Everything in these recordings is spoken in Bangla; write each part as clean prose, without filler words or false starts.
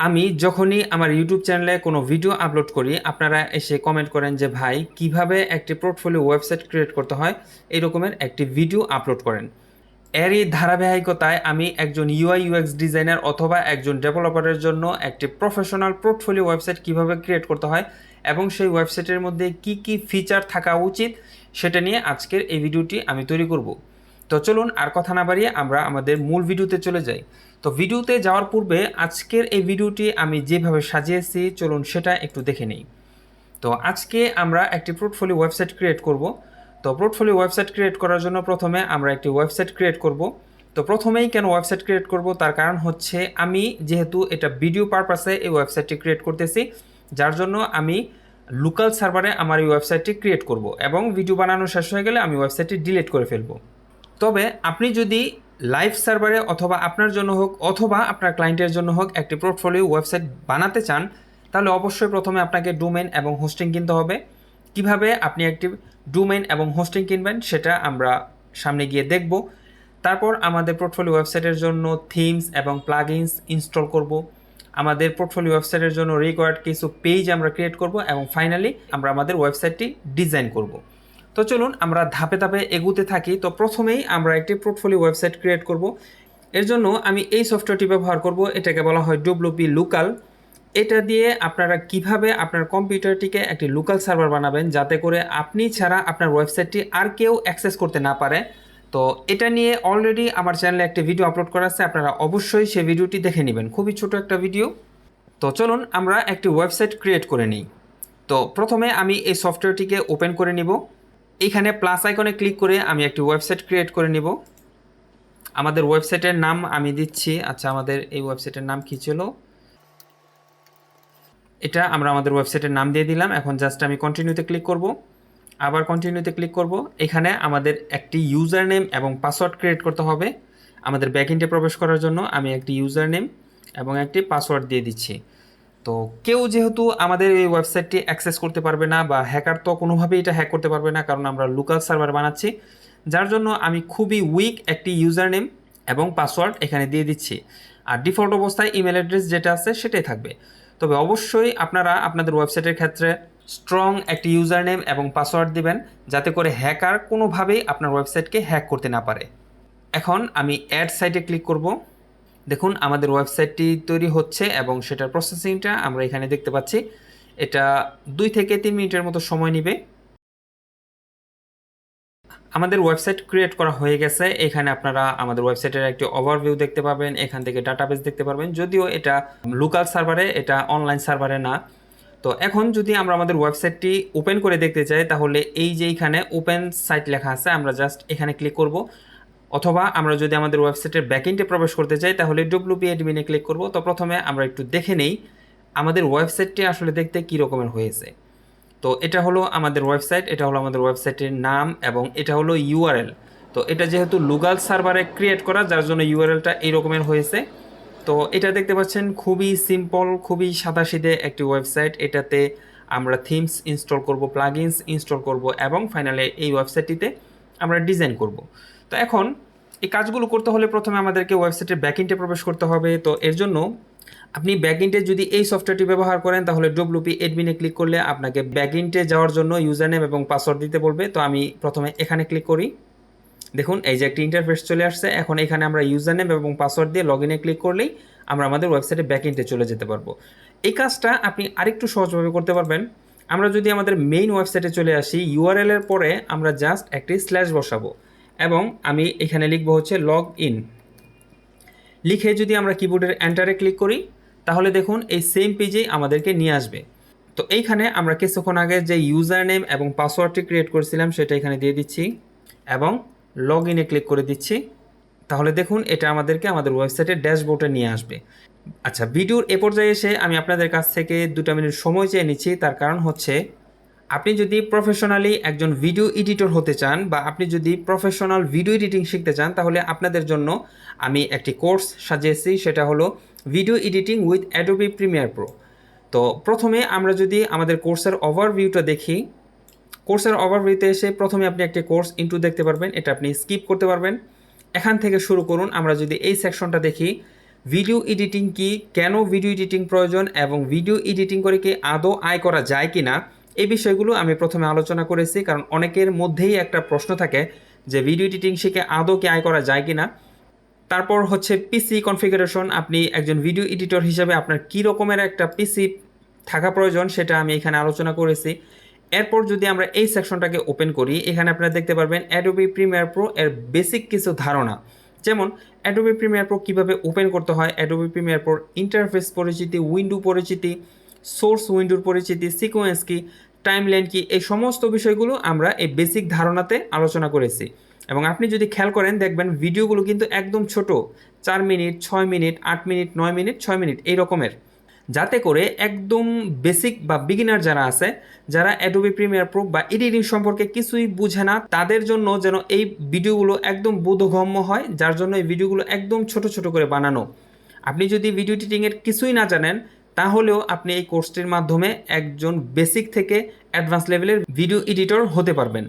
আমি যখনই আমার ইউটিউব চ্যানেলে কোনো ভিডিও আপলোড করি আপনারা এসে কমেন্ট করেন যে ভাই কিভাবে একটি পোর্টফোলিও ওয়েবসাইট ক্রিয়েট করতে হয় এই রকমের একটি ভিডিও আপলোড করেন। এরই ধারাবাহিকতায় আমি একজন ইউআই ইউএক্স ডিজাইনার অথবা একজন ডেভেলপারের জন্য একটি প্রফেশনাল পোর্টফোলিও ওয়েবসাইট কিভাবে ক্রিয়েট করতে হয় এবং সেই ওয়েবসাইটের মধ্যে কি কি ফিচার থাকা উচিত সেটা নিয়ে আজকের এই ভিডিওটি আমি তৈরি করব। তো চলুন আর কথা না বাড়িয়ে আমরা আমাদের মূল ভিডিওতে চলে যাই। তো ভিডিওতে যাওয়ার পূর্বে আজকের এই ভিডিওটি আমি যেভাবে সাজিয়েছি চলুন সেটা একটু দেখে নিই। তো আজকে আমরা একটি পোর্টফোলিও ওয়েবসাইট ক্রিয়েট করব। তো পোর্টফোলিও ওয়েবসাইট ক্রিয়েট করার জন্য প্রথমে আমরা একটি ওয়েবসাইট ক্রিয়েট করব। তো প্রথমেই কেন ওয়েবসাইট ক্রিয়েট করব তার কারণ হচ্ছে আমি যেহেতু এটা ভিডিও পারপাসে এই ওয়েবসাইটটি ক্রিয়েট করতেছি, যার জন্য আমি লোকাল সার্ভারে আমার এই ওয়েবসাইটটি ক্রিয়েট করব এবং ভিডিও বানানো শেষ হয়ে গেলে আমি ওয়েবসাইটটি ডিলিট করে ফেলব। তবে আপনি যদি লাইভ সার্ভারে অথবা আপনার জন্য হোক অথবা আপনার ক্লায়েন্টের জন্য হোক একটি পোর্টফোলিও ওয়েবসাইট বানাতে চান তাহলে অবশ্যই প্রথমে আপনাকে ডোমেইন এবং হোস্টিং কিনতে হবে। কিভাবে আপনি একটি ডোমেইন এবং হোস্টিং কিনবেন সেটা আমরা সামনে গিয়ে দেখব। তারপর আমাদের পোর্টফোলিও ওয়েবসাইটের জন্য থিমস এবং প্লাগইনস ইনস্টল করব। আমাদের পোর্টফোলিও ওয়েবসাইটের জন্য রিকোয়ার্ড কিছু পেজ আমরা ক্রিয়েট করব এবং ফাইনালি আমরা আমাদের ওয়েবসাইটটি ডিজাইন করব। তো চলুন আমরা ধাপে ধাপে এগুতে থাকি। তো প্রথমেই আমরা একটি পোর্টফোলিও ওয়েবসাইট ক্রিয়েট করব। এর জন্য আমি এই সফটওয়্যারটি ব্যবহার করব, এটাকে বলা হয় ডব্লিউপি লোকাল। এটা দিয়ে আপনারা কিভাবে আপনার কম্পিউটারটিকে একটি লোকাল সার্ভার বানাবেন যাতে করে আপনি ছাড়া আপনার ওয়েবসাইটটি আর কেউ অ্যাক্সেস করতে না পারে। তো এটা নিয়ে অলরেডি আমার চ্যানেলে একটি ভিডিও আপলোড করা আছে, আপনারা অবশ্যই সেই ভিডিওটি দেখে নেবেন, খুবই ছোট একটা ভিডিও। তো চলুন আমরা একটি ওয়েবসাইট ক্রিয়েট করে নিই। তো প্রথমে আমি এই সফটওয়্যারটিকে ওপেন করে নিব। এইখানে প্লাস আইকনে ক্লিক করে আমি একটি ওয়েবসাইট ক্রিয়েট করে নিব। আমাদের ওয়েবসাইটের নাম আমি দিচ্ছি, আচ্ছা আমাদের এই ওয়েবসাইটের নাম কী ছিল, এটা আমরা আমাদের ওয়েবসাইটের নাম দিয়ে দিলাম। এখন জাস্ট আমি কন্টিনিউতে ক্লিক করব, আবার কন্টিনিউতে ক্লিক করব। এখানে আমাদের একটি ইউজার নেম এবং পাসওয়ার্ড ক্রিয়েট করতে হবে। আমাদের ব্যাকএন্ডে প্রবেশ করার জন্য আমি একটি ইউজার নেম এবং একটি পাসওয়ার্ড দিয়ে দিচ্ছি। তো কেউ যেহেতু আমাদের এই ওয়েবসাইটটি অ্যাক্সেস করতে পারবে না বা হ্যাকার তো কোনোভাবেই এটা হ্যাক করতে পারবে না, কারণ আমরা লোকাল সার্ভার বানাচ্ছি, যার জন্য আমি খুবই উইক একটি ইউজার নেম এবং পাসওয়ার্ড এখানে দিয়ে দিচ্ছি। আর ডিফল্ট অবস্থায় ইমেল অ্যাড্রেস যেটা আছে সেটাই থাকবে। তবে অবশ্যই আপনারা আপনাদের ওয়েবসাইটের ক্ষেত্রে স্ট্রং একটি ইউজার নেম এবং পাসওয়ার্ড দিবেন যাতে করে হ্যাকার কোনোভাবেই আপনার ওয়েবসাইটকে হ্যাক করতে না পারে। এখন আমি অ্যাড সাইটে ক্লিক করব। দেখুন আমাদের ওয়েবসাইটটি তৈরি হচ্ছে এবং সেটার প্রসেসিংটা আমরা এখানে দেখতে পাচ্ছি। এটা 2 থেকে 3 মিনিটের মতো সময় নেবে। আমাদের ওয়েবসাইট ক্রিয়েট করা হয়ে গেছে। এখানে আপনারা আমাদের ওয়েবসাইটের একটি ওভারভিউ দেখতে পাবেন, এখান থেকে ডাটাবেস দেখতে পারবেন, যদিও এটা লোকাল সার্ভারে, এটা অনলাইন সার্ভারে না। তো এখন যদি আমরা আমাদের ওয়েবসাইটটি ওপেন করে দেখতে চাই তাহলে এই যে এইখানে ওপেন সাইট লেখা আছে আমরা জাস্ট এখানে ক্লিক করব, অথবা আমরা যদি আমাদের ওয়েবসাইটের ব্যাকএন্ডে প্রবেশ করতে চাই তাহলে ডব্লিউপি অ্যাডমিনে ক্লিক করব। তো প্রথমে আমরা একটু দেখে নেই আমাদের ওয়েবসাইটটি আসলে দেখতে কী রকমের হয়েছে। তো এটা হলো আমাদের ওয়েবসাইট, এটা হলো আমাদের ওয়েবসাইটের নাম এবং এটা হলো ইউআরএল। তো এটা যেহেতু লোকাল সার্ভারে ক্রিয়েট করা যার জন্য ইউআরএলটা এই রকমের হয়েছে। তো এটা দেখতে পাচ্ছেন খুবই সিম্পল, খুবই সাদাসিধে একটি ওয়েবসাইট। এটাতে আমরা থিমস ইনস্টল করব, প্লাগইনস ইনস্টল করব এবং ফাইনালি এই ওয়েবসাইটটিতে আমরা ডিজাইন করব। তো এখন এই কাজগুলো করতে হলে প্রথমে আমাদেরকে ওয়েবসাইটের ব্যাকএন্ডে প্রবেশ করতে হবে। তো এর জন্য আপনি ব্যাকএন্ডে যদি এই সফটওয়্যারটি ব্যবহার করেন তাহলে ডব্লিউপি অ্যাডমিনে ক্লিক করলে আপনাকে ব্যাকএন্ডে যাওয়ার জন্য ইউজার নেম এবং পাসওয়ার্ড দিতে বলবে। তো আমি প্রথমে এখানে ক্লিক করি। দেখুন এই যে একটি ইন্টারফেস চলে আসছে। এখন এখানে আমরা ইউজার নেম এবং পাসওয়ার্ড দিয়ে লগ ইনে ক্লিক করলেই আমরা আমাদের ওয়েবসাইটে ব্যাকএন্ডে চলে যেতে পারবো। এই কাজটা আপনি আরেকটু সহজভাবে করতে পারবেন। আমরা যদি আমাদের মেইন ওয়েবসাইটে চলে আসি, ইউআরএল এর পরে আমরা জাস্ট একটি স্ল্যাশ বসাবো এবং আমি এখানে লিখবো হচ্ছে লগ ইন। লিখে যদি আমরা কিবোর্ডের এন্টারে ক্লিক করি তাহলে দেখুন এই সেম পেজেই আমাদেরকে নিয়ে আসবে। তো এইখানে আমরা কিছুক্ষণ আগে যে ইউজার নেম এবং পাসওয়ার্ডটি ক্রিয়েট করেছিলাম সেটা এখানে দিয়ে দিচ্ছি এবং লগ ইনে ক্লিক করে দিচ্ছি। তাহলে দেখুন এটা আমাদেরকে আমাদের ওয়েবসাইটের ড্যাশবোর্ডে নিয়ে আসবে। আচ্ছা, ভিডিওর এ পর্যায়ে এসে আমি আপনাদের কাছ থেকে 2 মিনিট সময় চেয়ে নিচ্ছি। তার কারণ হচ্ছে আপনি যদি প্রফেশনালি একজন ভিডিও এডিটর হতে চান বা আপনি যদি প্রফেশনাল ভিডিও এডিটিং শিখতে চান তাহলে আপনাদের জন্য আমি একটি কোর্স সাজিয়েছি, সেটা হলো video editing with Adobe Premiere Pro. তো প্রথমে আমরা যদি আমাদের কোর্সের ওভারভিউটা দেখি, কোর্সের ওভারভিউতে এসে প্রথমে আপনি একটি কোর্স ইনটু দেখতে পারবেন, এটা আপনি স্কিপ করতে পারবেন। এখান থেকে শুরু করুন। আমরা যদি এই সেকশনটা দেখি ভিডিও এডিটিং কি, কেন ভিডিও এডিটিং প্রয়োজন এবং ভিডিও এডিটিং করে কি আদৌ আয় করা যায় কি না, এই বিষয়গুলো আমি প্রথমে আলোচনা করেছি। কারণ অনেকের মধ্যেই একটা প্রশ্ন থাকে যে ভিডিও এডিটিং শিখে আদৌ কি আয় করা যায় কি না। তারপর হচ্ছে পিসি কনফিগারেশন, আপনি একজন ভিডিও এডিটর হিসেবে আপনার কী রকমের একটা পিসি থাকা প্রয়োজন সেটা আমি এখানে আলোচনা করেছি। এরপর যদি আমরা এই সেকশনটাকে ওপেন করি, এখানে আপনারা দেখতে পারবেন অ্যাডোবি প্রিমিয়ার প্রো এর বেসিক কিছু ধারণা, যেমন অ্যাডোবি প্রিমিয়ার প্রো কীভাবে ওপেন করতে হয়, অ্যাডোবি প্রিমিয়ার প্রোর ইন্টারফেস পরিচিতি, উইন্ডো পরিচিতি, সোর্স উইন্ডোর পরিচিতি, সিকোয়েন্স কি, টাইমলাইন কি, এই সমস্ত বিষয়গুলো আমরা এই বেসিক ধারণাতে আলোচনা করেছি। এবং আপনি যদি খেয়াল করেন দেখবেন ভিডিওগুলো কিন্তু একদম ছোট, 4 minute, 6 minute, 8 minute, 9 minute, 6 minute এই রকমের, যাতে করে একদম বেসিক বা বিগিনার যারা আছে, যারা অ্যাডোবি প্রিমিয়ার প্রো বা এডিটিং সম্পর্কে কিছুই বুঝে না, তাদের জন্য যেন এই ভিডিওগুলো একদম বোধগম্য হয়, যার জন্য এই ভিডিওগুলো একদম ছোট ছোট করে বানানো। আপনি যদি ভিডিও এডিটিংয়ের কিছুই না জানেন, তাহলেও আপনি এই কোর্সটির মাধ্যমে একজন বেসিক থেকে অ্যাডভান্স লেভেলের ভিডিও এডিটর হতে পারবেন।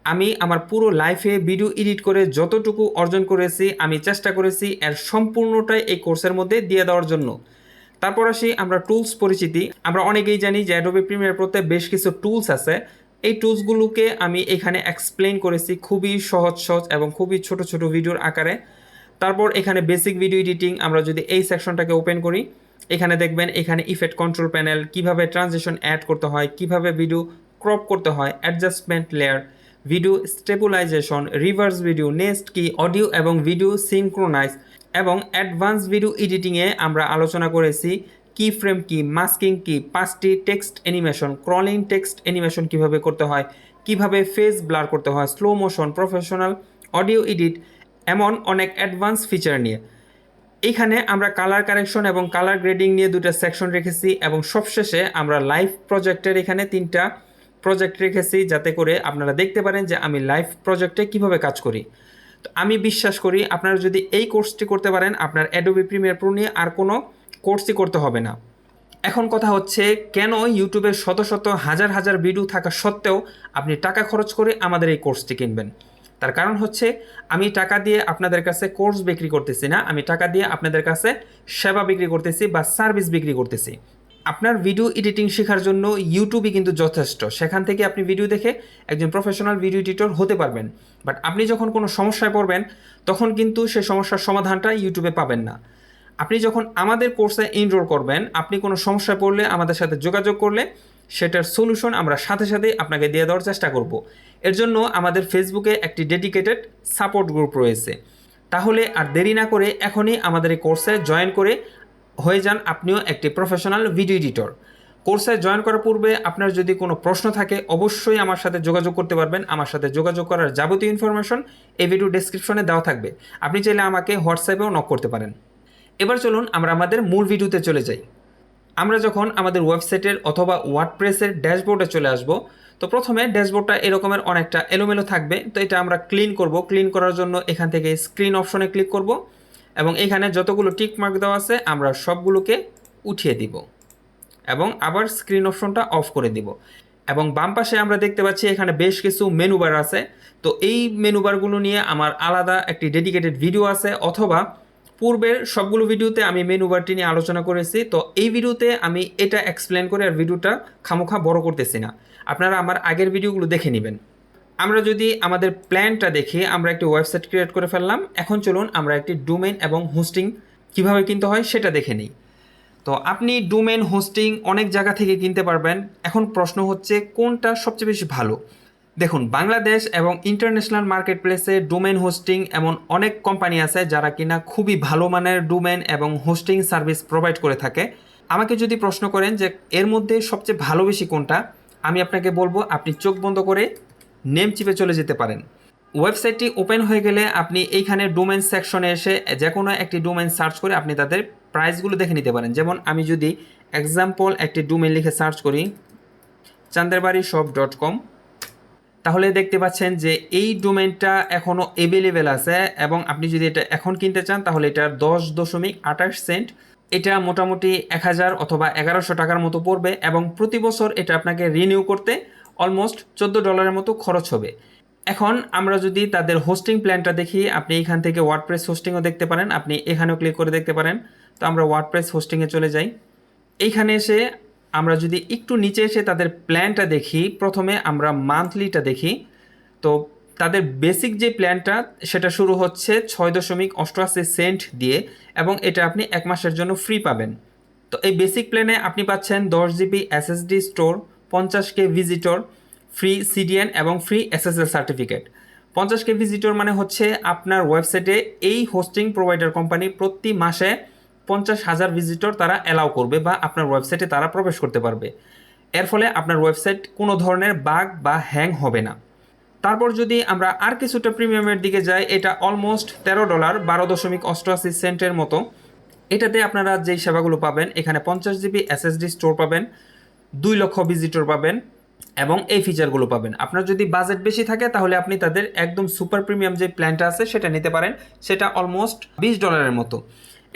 আমি আমার পুরো লাইফে ভিডিও এডিট করে যতটুকু অর্জন করেছি, আমি চেষ্টা করেছি এর সম্পূর্ণটাই এই কোর্সের মধ্যে দিয়ে দেওয়ার জন্য। তারপর আসি আমরা টুলস পরিচিতি। আমরা অনেকেই জানি যে অ্যাডোবি প্রিমিয়ার প্রোতে বেশ কিছু টুলস আছে। এই টুলসগুলোকে আমি এখানে এক্সপ্লেন করেছি খুবই সহজ সহজ এবং খুবই ছোট ছোট ভিডিওর আকারে। তারপর এখানে বেসিক ভিডিও এডিটিং, আমরা যদি এই সেকশনটাকে ওপেন করি, এখানে দেখবেন এখানে ইফেক্ট কন্ট্রোল প্যানেল, কিভাবে ট্রানজিশন অ্যাড করতে হয়, কিভাবে ভিডিও ক্রপ করতে হয়, adjustment layer, video stabilization, reverse video, next কি, অডিও এবং ভিডিও সিনক্রোনাইজ এবং অ্যাডভান্স ভিডিও এডিটিংয়ে আমরা আলোচনা করেছি কি ফ্রেম কি, মাস্কিং কি, 5টি text animation, crawling text animation কীভাবে করতে হয়, কিভাবে ফেস ব্লার করতে হয়, slow motion, professional audio edit, এমন অনেক অ্যাডভান্স ফিচার নিয়ে। এইখানে আমরা কালার কারেকশন এবং কালার গ্রেডিং নিয়ে দুটো সেকশন রেখেছি এবং সবশেষে আমরা লাইভ প্রজেক্টের এখানে 3টা প্রজেক্ট রেখেছি, যাতে করে আপনারা দেখতে পারেন যে আমি লাইভ প্রজেক্টে কিভাবে কাজ করি। তো আমি বিশ্বাস করি আপনারা যদি এই কোর্সটি করতে পারেন, আপনার অ্যাডোবি প্রিমিয়ার প্রো নিয়ে আর কোনো কোর্সই করতে হবে না। এখন কথা হচ্ছে, কেন ইউটিউবে শত শত হাজার হাজার ভিডিও থাকা সত্ত্বেও আপনি টাকা খরচ করে আমাদের এই কোর্সটি কিনবেন? তার কারণ হচ্ছে, আমি টাকা দিয়ে আপনাদের কাছে কোর্স বিক্রি করতেছি না, আমি টাকা দিয়ে আপনাদের কাছে সেবা বিক্রি করতেছি বা সার্ভিস বিক্রি করতেছি। আপনার ভিডিও এডিটিং শেখার জন্য ইউটিউবই কিন্তু যথেষ্ট, সেখান থেকে আপনি ভিডিও দেখে একজন প্রফেশনাল ভিডিও এডিটর হতে পারবেন। বাট আপনি যখন কোনো সমস্যায় পড়বেন, তখন কিন্তু সে সমস্যার সমাধানটা ইউটিউবে পাবেন না। আপনি যখন আমাদের কোর্সে এনরোল করবেন, আপনি কোনো সমস্যায় পড়লে আমাদের সাথে যোগাযোগ করলে সেটার সলিউশন আমরা সাথে সাথেই আপনাকে দিয়ে দেওয়ার চেষ্টা করব। এর জন্য আমাদের ফেসবুকে একটি ডেডিকেটেড সাপোর্ট গ্রুপ রয়েছে। তাহলে আর দেরি না করে এখনই আমাদের এই কোর্সে জয়েন করে হয়ে যান আপনিও একটি প্রফেশনাল ভিডিও এডিটর। কোর্সে জয়েন করার পূর্বে আপনার যদি কোনো প্রশ্ন থাকে, অবশ্যই আমার সাথে যোগাযোগ করতে পারবেন। আমার সাথে যোগাযোগ করার যাবতীয় ইনফরমেশন এই ভিডিও ডেসক্রিপশনে দেওয়া থাকবে। আপনি চাইলে আমাকে হোয়াটসঅ্যাপেও নক করতে পারেন। এবার চলুন আমরা আমাদের মূল ভিডিওতে চলে যাই। আমরা যখন আমাদের ওয়েবসাইটের অথবা ওয়ার্ডপ্রেসের ড্যাশবোর্ডে চলে আসব, তো প্রথমে ড্যাশবোর্ডটা এরকমের অনেকটা এলোমেলো থাকবে। তো এটা আমরা ক্লিন করব। ক্লিন করার জন্য এখান থেকে স্ক্রিন অপশনে ক্লিক করব এবং এখানে যতগুলো টিক মার্ক দেওয়া আছে আমরা সবগুলোকে উঠিয়ে দিব এবং আবার স্ক্রিন অপশনটা অফ করে দিব। এবং বাম পাশে আমরা দেখতে পাচ্ছি এখানে বেশ কিছু মেনু বার আছে। তো এই মেনু বারগুলো নিয়ে আমার আলাদা একটি ডেডিকেটেড ভিডিও আছে, অথবা পূর্বের সবগুলো ভিডিওতে আমি মেনু বারটি নিয়ে আলোচনা করেছি। তো এই ভিডিওতে আমি এটা এক্সপ্লেন করে আর ভিডিওটা খামোখা বড় করতেছি না, আপনারা আমার আগের ভিডিওগুলো দেখে নেবেন। আমরা যদি আমাদের প্ল্যানটা দেখি, আমরা একটি ওয়েবসাইট ক্রিয়েট করে ফেললাম। এখন চলুন আমরা একটি ডোমেইন এবং হোস্টিং কিভাবে কিনতে হয় সেটা দেখে নিই। তো আপনি ডোমেইন হোস্টিং অনেক জায়গা থেকে কিনতে পারবেন। এখন প্রশ্ন হচ্ছে কোনটা সবচেয়ে বেশি ভালো। দেখুন, বাংলাদেশ এবং ইন্টারন্যাশনাল মার্কেট প্লেসে ডোমেইন হোস্টিং এমন অনেক কোম্পানি আছে যারা কিনা খুবই ভালো মানের ডোমেইন এবং হোস্টিং সার্ভিস প্রোভাইড করে থাকে। আমাকে যদি প্রশ্ন করেন যে এর মধ্যে সবচেয়ে ভালো বেশি কোনটা, আমি আপনাকে বলবো আপনি চোখ বন্ধ করে নেম চিপে চলে যেতে পারেন। ওয়েবসাইটটি ওপেন হয়ে গেলে আপনি এইখানে ডোমেইন সেকশনে এসে যে কোনো একটি ডোমেইন সার্চ করে আপনি তাদের প্রাইসগুলো দেখে নিতে পারেন। যেমন আমি যদি এক্সাম্পল একটি ডোমেইন লিখে সার্চ করি chanderbarishop.com, তাহলে দেখতে পাচ্ছেন যে এই ডোমেইনটা এখনও অ্যাভেলেবেল আছে এবং আপনি যদি এটা এখন কিনতে চান তাহলে এটার 10.28 সেন্ট, এটা মোটামুটি 1000 অথবা 1100 টাকার মতো পড়বে এবং প্রতি বছর এটা আপনাকে রিনিউ করতে অলমোস্ট $14 মতো খরচ হবে। এখন আমরা যদি তাদের হোস্টিং প্ল্যানটা দেখি, আপনি এখান থেকে ওয়ার্ডপ্রেস হোস্টিংও দেখতে পারেন, আপনি এখানেও ক্লিক করে দেখতে পারেন। তো আমরা ওয়ার্ডপ্রেস হোস্টিংয়ে চলে যাই। এইখানে এসে আমরা যদি একটু নিচে এসে তাদের প্ল্যানটা দেখি, প্রথমে আমরা মান্থলিটা দেখি। তো তাদের বেসিক যে প্ল্যানটা সেটা শুরু হচ্ছে 6.88 সেন্ট দিয়ে, এবং এটা আপনি 1 মাসের জন্য ফ্রি পাবেন। তো এই বেসিক প্ল্যানে আপনি পাচ্ছেন 10 GB SSD store, 50K visitor, free CDN এবং free SSL certificate. 50K visitor মানে হচ্ছে আপনার ওয়েবসাইটে এই হোস্টিং প্রোভাইডার কোম্পানি প্রতি মাসে 50,000 ভিজিটর তারা অ্যালাউ করবে বা আপনার ওয়েবসাইটে তারা প্রবেশ করতে পারবে। এর ফলে আপনার ওয়েবসাইট কোনো ধরনের বাগ বা হ্যাং হবে না। তারপর যদি আমরা আর কিছুটা প্রিমিয়ামের দিকে যাই, এটা অলমোস্ট $13, 12.88 সেন্টের মতো। এটাতে আপনারা যেই সেবাগুলো পাবেন, এখানে 50 GB SSD স্টোর পাবেন, 2 লক্ষ ভিজিটর পাবেন এবং এই ফিচারগুলো পাবেন। আপনার যদি বাজেট বেশি থাকে তাহলে আপনি তাদের একদম সুপার প্রিমিয়াম যে প্ল্যানটা আছে সেটা নিতে পারেন, সেটা অলমোস্ট $20 মতো।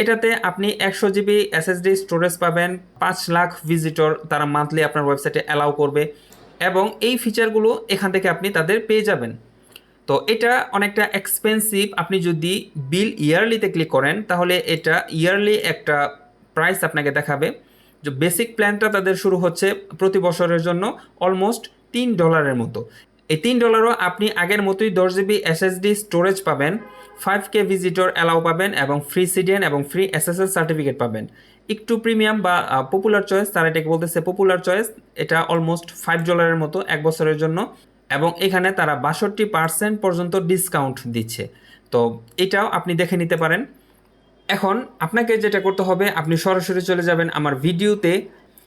এটাতে আপনি 100 GB SSD স্টোরেজ পাবেন, 5 লাখ ভিজিটর তারা মান্থলি আপনার ওয়েবসাইটে অ্যালাউ করবে, এবং এই ফিচারগুলো এখান থেকে আপনি তাদের পেয়ে যাবেন। তো এটা অনেকটা এক্সপেন্সিভ। আপনি যদি বিল ইয়ারলিতে ক্লিক করেন তাহলে এটা ইয়ারলি একটা প্রাইস আপনাকে দেখাবে। যে বেসিক প্ল্যানটা তাদের শুরু হচ্ছে প্রতি বছরের জন্য অলমোস্ট $3 মতো। এই $3 আপনি আগের মতোই 10 GB SSD স্টোরেজ পাবেন, 5K ভিজিটর অ্যালাউ পাবেন এবং ফ্রি CDN এবং ফ্রি SSL সার্টিফিকেট পাবেন। একটু প্রিমিয়াম বা পপুলার চয়েস, তারা এটাকে বলতেছে পপুলার চয়েস, এটা অলমোস্ট $5 মতো 1 বছরের জন্য, এবং এখানে তারা 62% পর্যন্ত ডিসকাউন্ট দিচ্ছে। তো এটাও আপনি দেখে নিতে পারেন। এখন আপনাকে যেটা করতে হবে, আপনি সরাসরি চলে যাবেন আমার ভিডিওতে।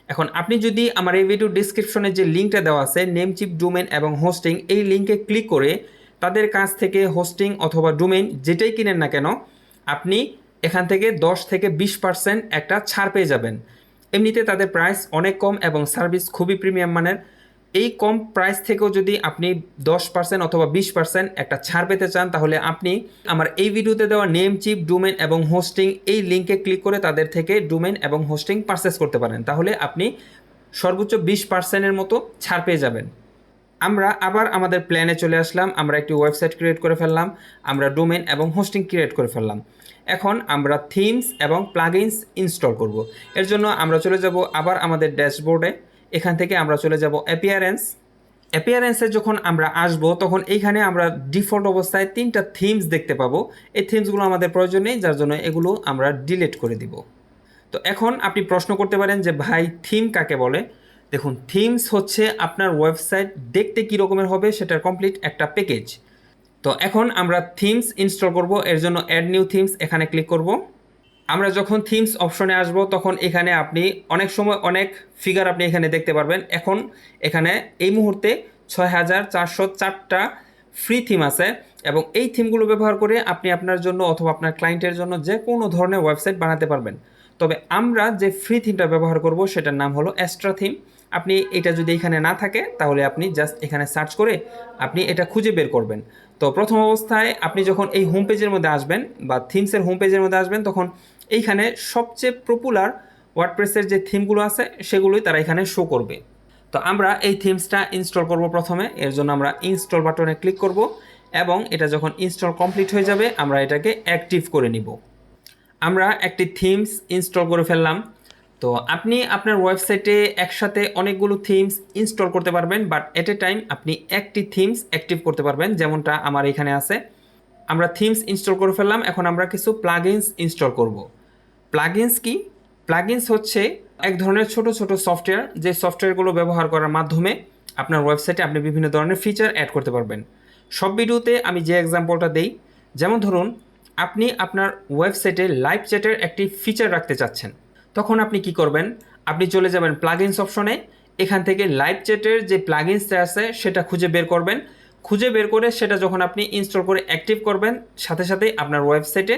এখন আপনি যদি আমার এই ভিডিও ডিসক্রিপশনে যে লিঙ্কটা দেওয়া আছে নেমচিপ ডোমেন এবং হোস্টিং, এই লিঙ্কে ক্লিক করে তাদের কাছ থেকে হোস্টিং অথবা ডোমেন যেটাই কিনেন না কেন, আপনি এখান থেকে 10 থেকে 20% একটা ছাড় পেয়ে যাবেন। এমনিতে তাদের প্রাইস অনেক কম এবং সার্ভিস খুবই প্রিমিয়াম মানের। এই কম প্রাইস থেকেও যদি আপনি 10% অথবা 20% একটা ছাড় পেতে চান, তাহলে আপনি আমার এই ভিডিওতে দেওয়া নেমচিপ ডোমেন এবং হোস্টিং এই লিঙ্কে ক্লিক করে তাদের থেকে ডোমেন এবং হোস্টিং পারচেস করতে পারেন। তাহলে আপনি সর্বোচ্চ 20%-এর মতো ছাড় পেয়ে যাবেন। আমরা আবার আমাদের প্ল্যানে চলে আসলাম। আমরা একটি ওয়েবসাইট ক্রিয়েট করে ফেললাম, আমরা ডোমেন এবং হোস্টিং ক্রিয়েট করে ফেললাম। এখন আমরা থিমস এবং প্লাগইনস ইনস্টল করব। এর জন্য আমরা চলে যাব আবার আমাদের ড্যাশবোর্ডে। এখান থেকে আমরা চলে যাব অ্যাপিয়ারেন্সে। যখন আমরা আসব তখন এইখানে আমরা ডিফল্ট অবস্থায় 3টা থিমস দেখতে পাবো। এই থিমসগুলো আমাদের প্রয়োজন নেই, যার জন্য এগুলো আমরা ডিলিট করে দিব। তো এখন আপনি প্রশ্ন করতে পারেন যে ভাই থিম কাকে বলে? দেখুন, থিমস হচ্ছে আপনার ওয়েবসাইট দেখতে কী রকমের হবে সেটার কমপ্লিট একটা প্যাকেজ। তো এখন আমরা থিমস ইনস্টল করব। এর জন্য অ্যাড নিউ থিমস এখানে ক্লিক করব। আমরা যখন থিমস অপশনে আসব তখন এখানে আপনি অনেক সময় অনেক ফিগার আপনি এখানে দেখতে পারবেন। এখন এখানে এই মুহূর্তে 6404টা ফ্রি থিম আছে, এবং এই থিমগুলো ব্যবহার করে আপনি আপনার জন্য অথবা আপনার ক্লায়েন্টের জন্য যে কোনো ধরনের ওয়েবসাইট বানাতে পারবেন। তবে আমরা যে ফ্রি থিমটা ব্যবহার করব সেটার নাম হলো এক্সট্রা থিম। আপনি এটা যদি এখানে না থাকে তাহলে আপনি জাস্ট এখানে সার্চ করে আপনি এটা খুঁজে বের করবেন। তো প্রথম অবস্থায় আপনি যখন এই হোম পেজের মধ্যে আসবেন বা থিমসের হোম পেজের মধ্যে আসবেন, তখন এইখানে সবচেয়ে পপুলার ওয়ার্ডপ্রেসের যে থিমগুলো আছে সেগুলোই তারা এখানে শো করবে। তো আমরা এই থিমসটা ইনস্টল করব প্রথমে। এর জন্য আমরা ইনস্টল বাটনে ক্লিক করব, এবং এটা যখন ইনস্টল কমপ্লিট হয়ে যাবে আমরা এটাকে অ্যাক্টিভ করে নিব। আমরা একটি থিমস ইনস্টল করে ফেললাম। তো আপনি আপনার ওয়েবসাইটে একসাথে অনেকগুলো থিমস ইনস্টল করতে পারবেন, বাট এট এ টাইম আপনি একটি থিমস অ্যাক্টিভ করতে পারবেন, যেমনটা আমার এখানে আছে। আমরা থিমস ইনস্টল করে ফেললাম। এখন আমরা কিছু প্লাগইনস ইনস্টল করব। প্লাগইনস কি? প্লাগইনস হচ্ছে এক ধরনের ছোট ছোট সফটওয়্যার, যে সফটওয়্যারগুলো ব্যবহার করার মাধ্যমে আপনার ওয়েবসাইটে আপনি বিভিন্ন ধরনের ফিচার অ্যাড করতে পারবেন। সব ভিডিওতে আমি যে এক্সাম্পলটা দেই, যেমন ধরুন আপনি আপনার ওয়েবসাইটে লাইভ চ্যাটের একটি ফিচার রাখতে চাচ্ছেন, তখন আপনি কি করবেন? আপনি চলে যাবেন প্লাগইনস অপশনে। এখান থেকে লাইভ চ্যাটের যে প্লাগইনসটা আছে সেটা খুঁজে বের করবেন। খুঁজে বের করে সেটা যখন আপনি ইনস্টল করে অ্যাক্টিভ করবেন, সাথে সাথেই আপনার ওয়েবসাইটে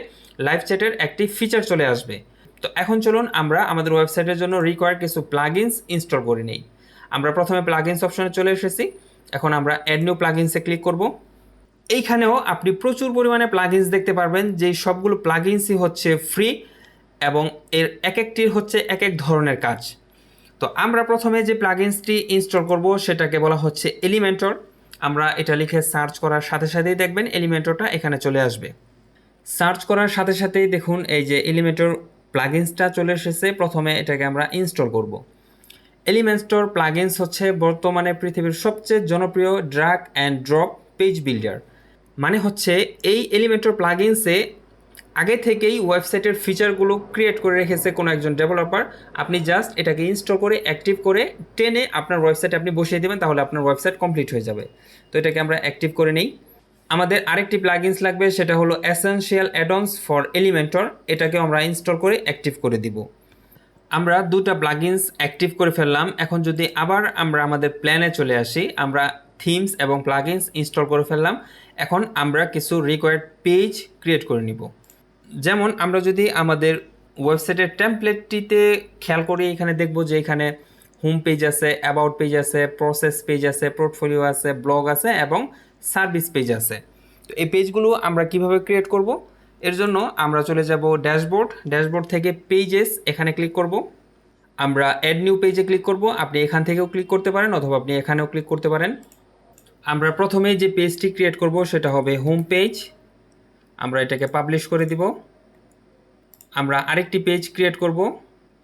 লাইভ চ্যাটের একটি ফিচার চলে আসবে। তো এখন চলুন আমরা আমাদের ওয়েবসাইটের জন্য রিকোয়ার্ড কিছু প্লাগইনস ইনস্টল করে নিই। আমরা প্রথমে প্লাগইনস অপশনে চলে এসেছি। এখন আমরা অ্যাড নিউ প্লাগইনসে ক্লিক করব। এইখানেও আপনি প্রচুর পরিমাণে প্লাগইনস দেখতে পারবেন, যেই সবগুলো প্লাগইনসই হচ্ছে ফ্রি, এবং এর এক একটির হচ্ছে এক এক ধরনের কাজ। তো আমরা প্রথমে যে প্লাগইনসটি ইনস্টল করব সেটাকে বলা হচ্ছে এলিমেন্টর। আমরা এটা লিখে সার্চ করার সাথে সাথেই দেখবেন এলিমেন্টরটা এখানে চলে আসবে। সার্চ করার সাথে সাথেই দেখুন এই যে এলিমেন্টর প্লাগিনসটা চলে এসেছে। প্রথমে এটাকে আমরা ইনস্টল করব। এলিমেন্টর প্লাগিনস হচ্ছে বর্তমানে পৃথিবীর সবচেয়ে জনপ্রিয় drag and drop page builder. মানে হচ্ছে এই এলিমেন্টর প্লাগিনসে আগে থেকেই ওয়েবসাইটের ফিচারগুলো ক্রিয়েট করে রেখেছে কোনো একজন ডেভেলপার। আপনি জাস্ট এটাকে ইনস্টল করে অ্যাক্টিভ করে টেনে আপনার ওয়েবসাইটে আপনি বসিয়ে দেবেন, তাহলে আপনার ওয়েবসাইট কমপ্লিট হয়ে যাবে। তো এটাকে আমরা অ্যাক্টিভ করে নিই। আমাদের আরেকটি প্লাগিনস লাগবে, সেটা হলো এসেনশিয়াল অ্যাডন্স ফর এলিমেন্টর। এটাকেও আমরা ইনস্টল করে অ্যাক্টিভ করে দিব। আমরা দুটো প্লাগিনস অ্যাক্টিভ করে ফেললাম। এখন যদি আবার আমরা আমাদের প্ল্যানে চলে আসি, আমরা থিমস এবং প্লাগিনস ইনস্টল করে ফেললাম। এখন আমরা কিছু রিকোয়ার্ড পেজ ক্রিয়েট করে নিব। যেমন আমরা যদি আমাদের ওয়েবসাইটের টেমপ্লেটটিতে খেয়াল করি, এখানে দেখব যে এখানে হোম পেজ আছে, অ্যাবাউট পেজ আছে, প্রসেস পেজ আছে, পোর্টফোলিও আছে, ব্লগ আছে এবং সার্ভিস পেজ আছে। তো এই পেজগুলো আমরা কিভাবে ক্রিয়েট করব? এর জন্য আমরা চলে যাব ড্যাশবোর্ড থেকে পেজেস, এখানে ক্লিক করব। আমরা অ্যাড নিউ পেজে ক্লিক করব। আপনি এখান থেকেও ক্লিক করতে পারেন অথবা আপনি এখানেও ক্লিক করতে পারেন। আমরা প্রথমে যে পেজটি ক্রিয়েট করব সেটা হবে হোম পেজ। আমরা এটাকে পাবলিশ করে দিব। আমরা আরেকটি পেজ ক্রিয়েট করব,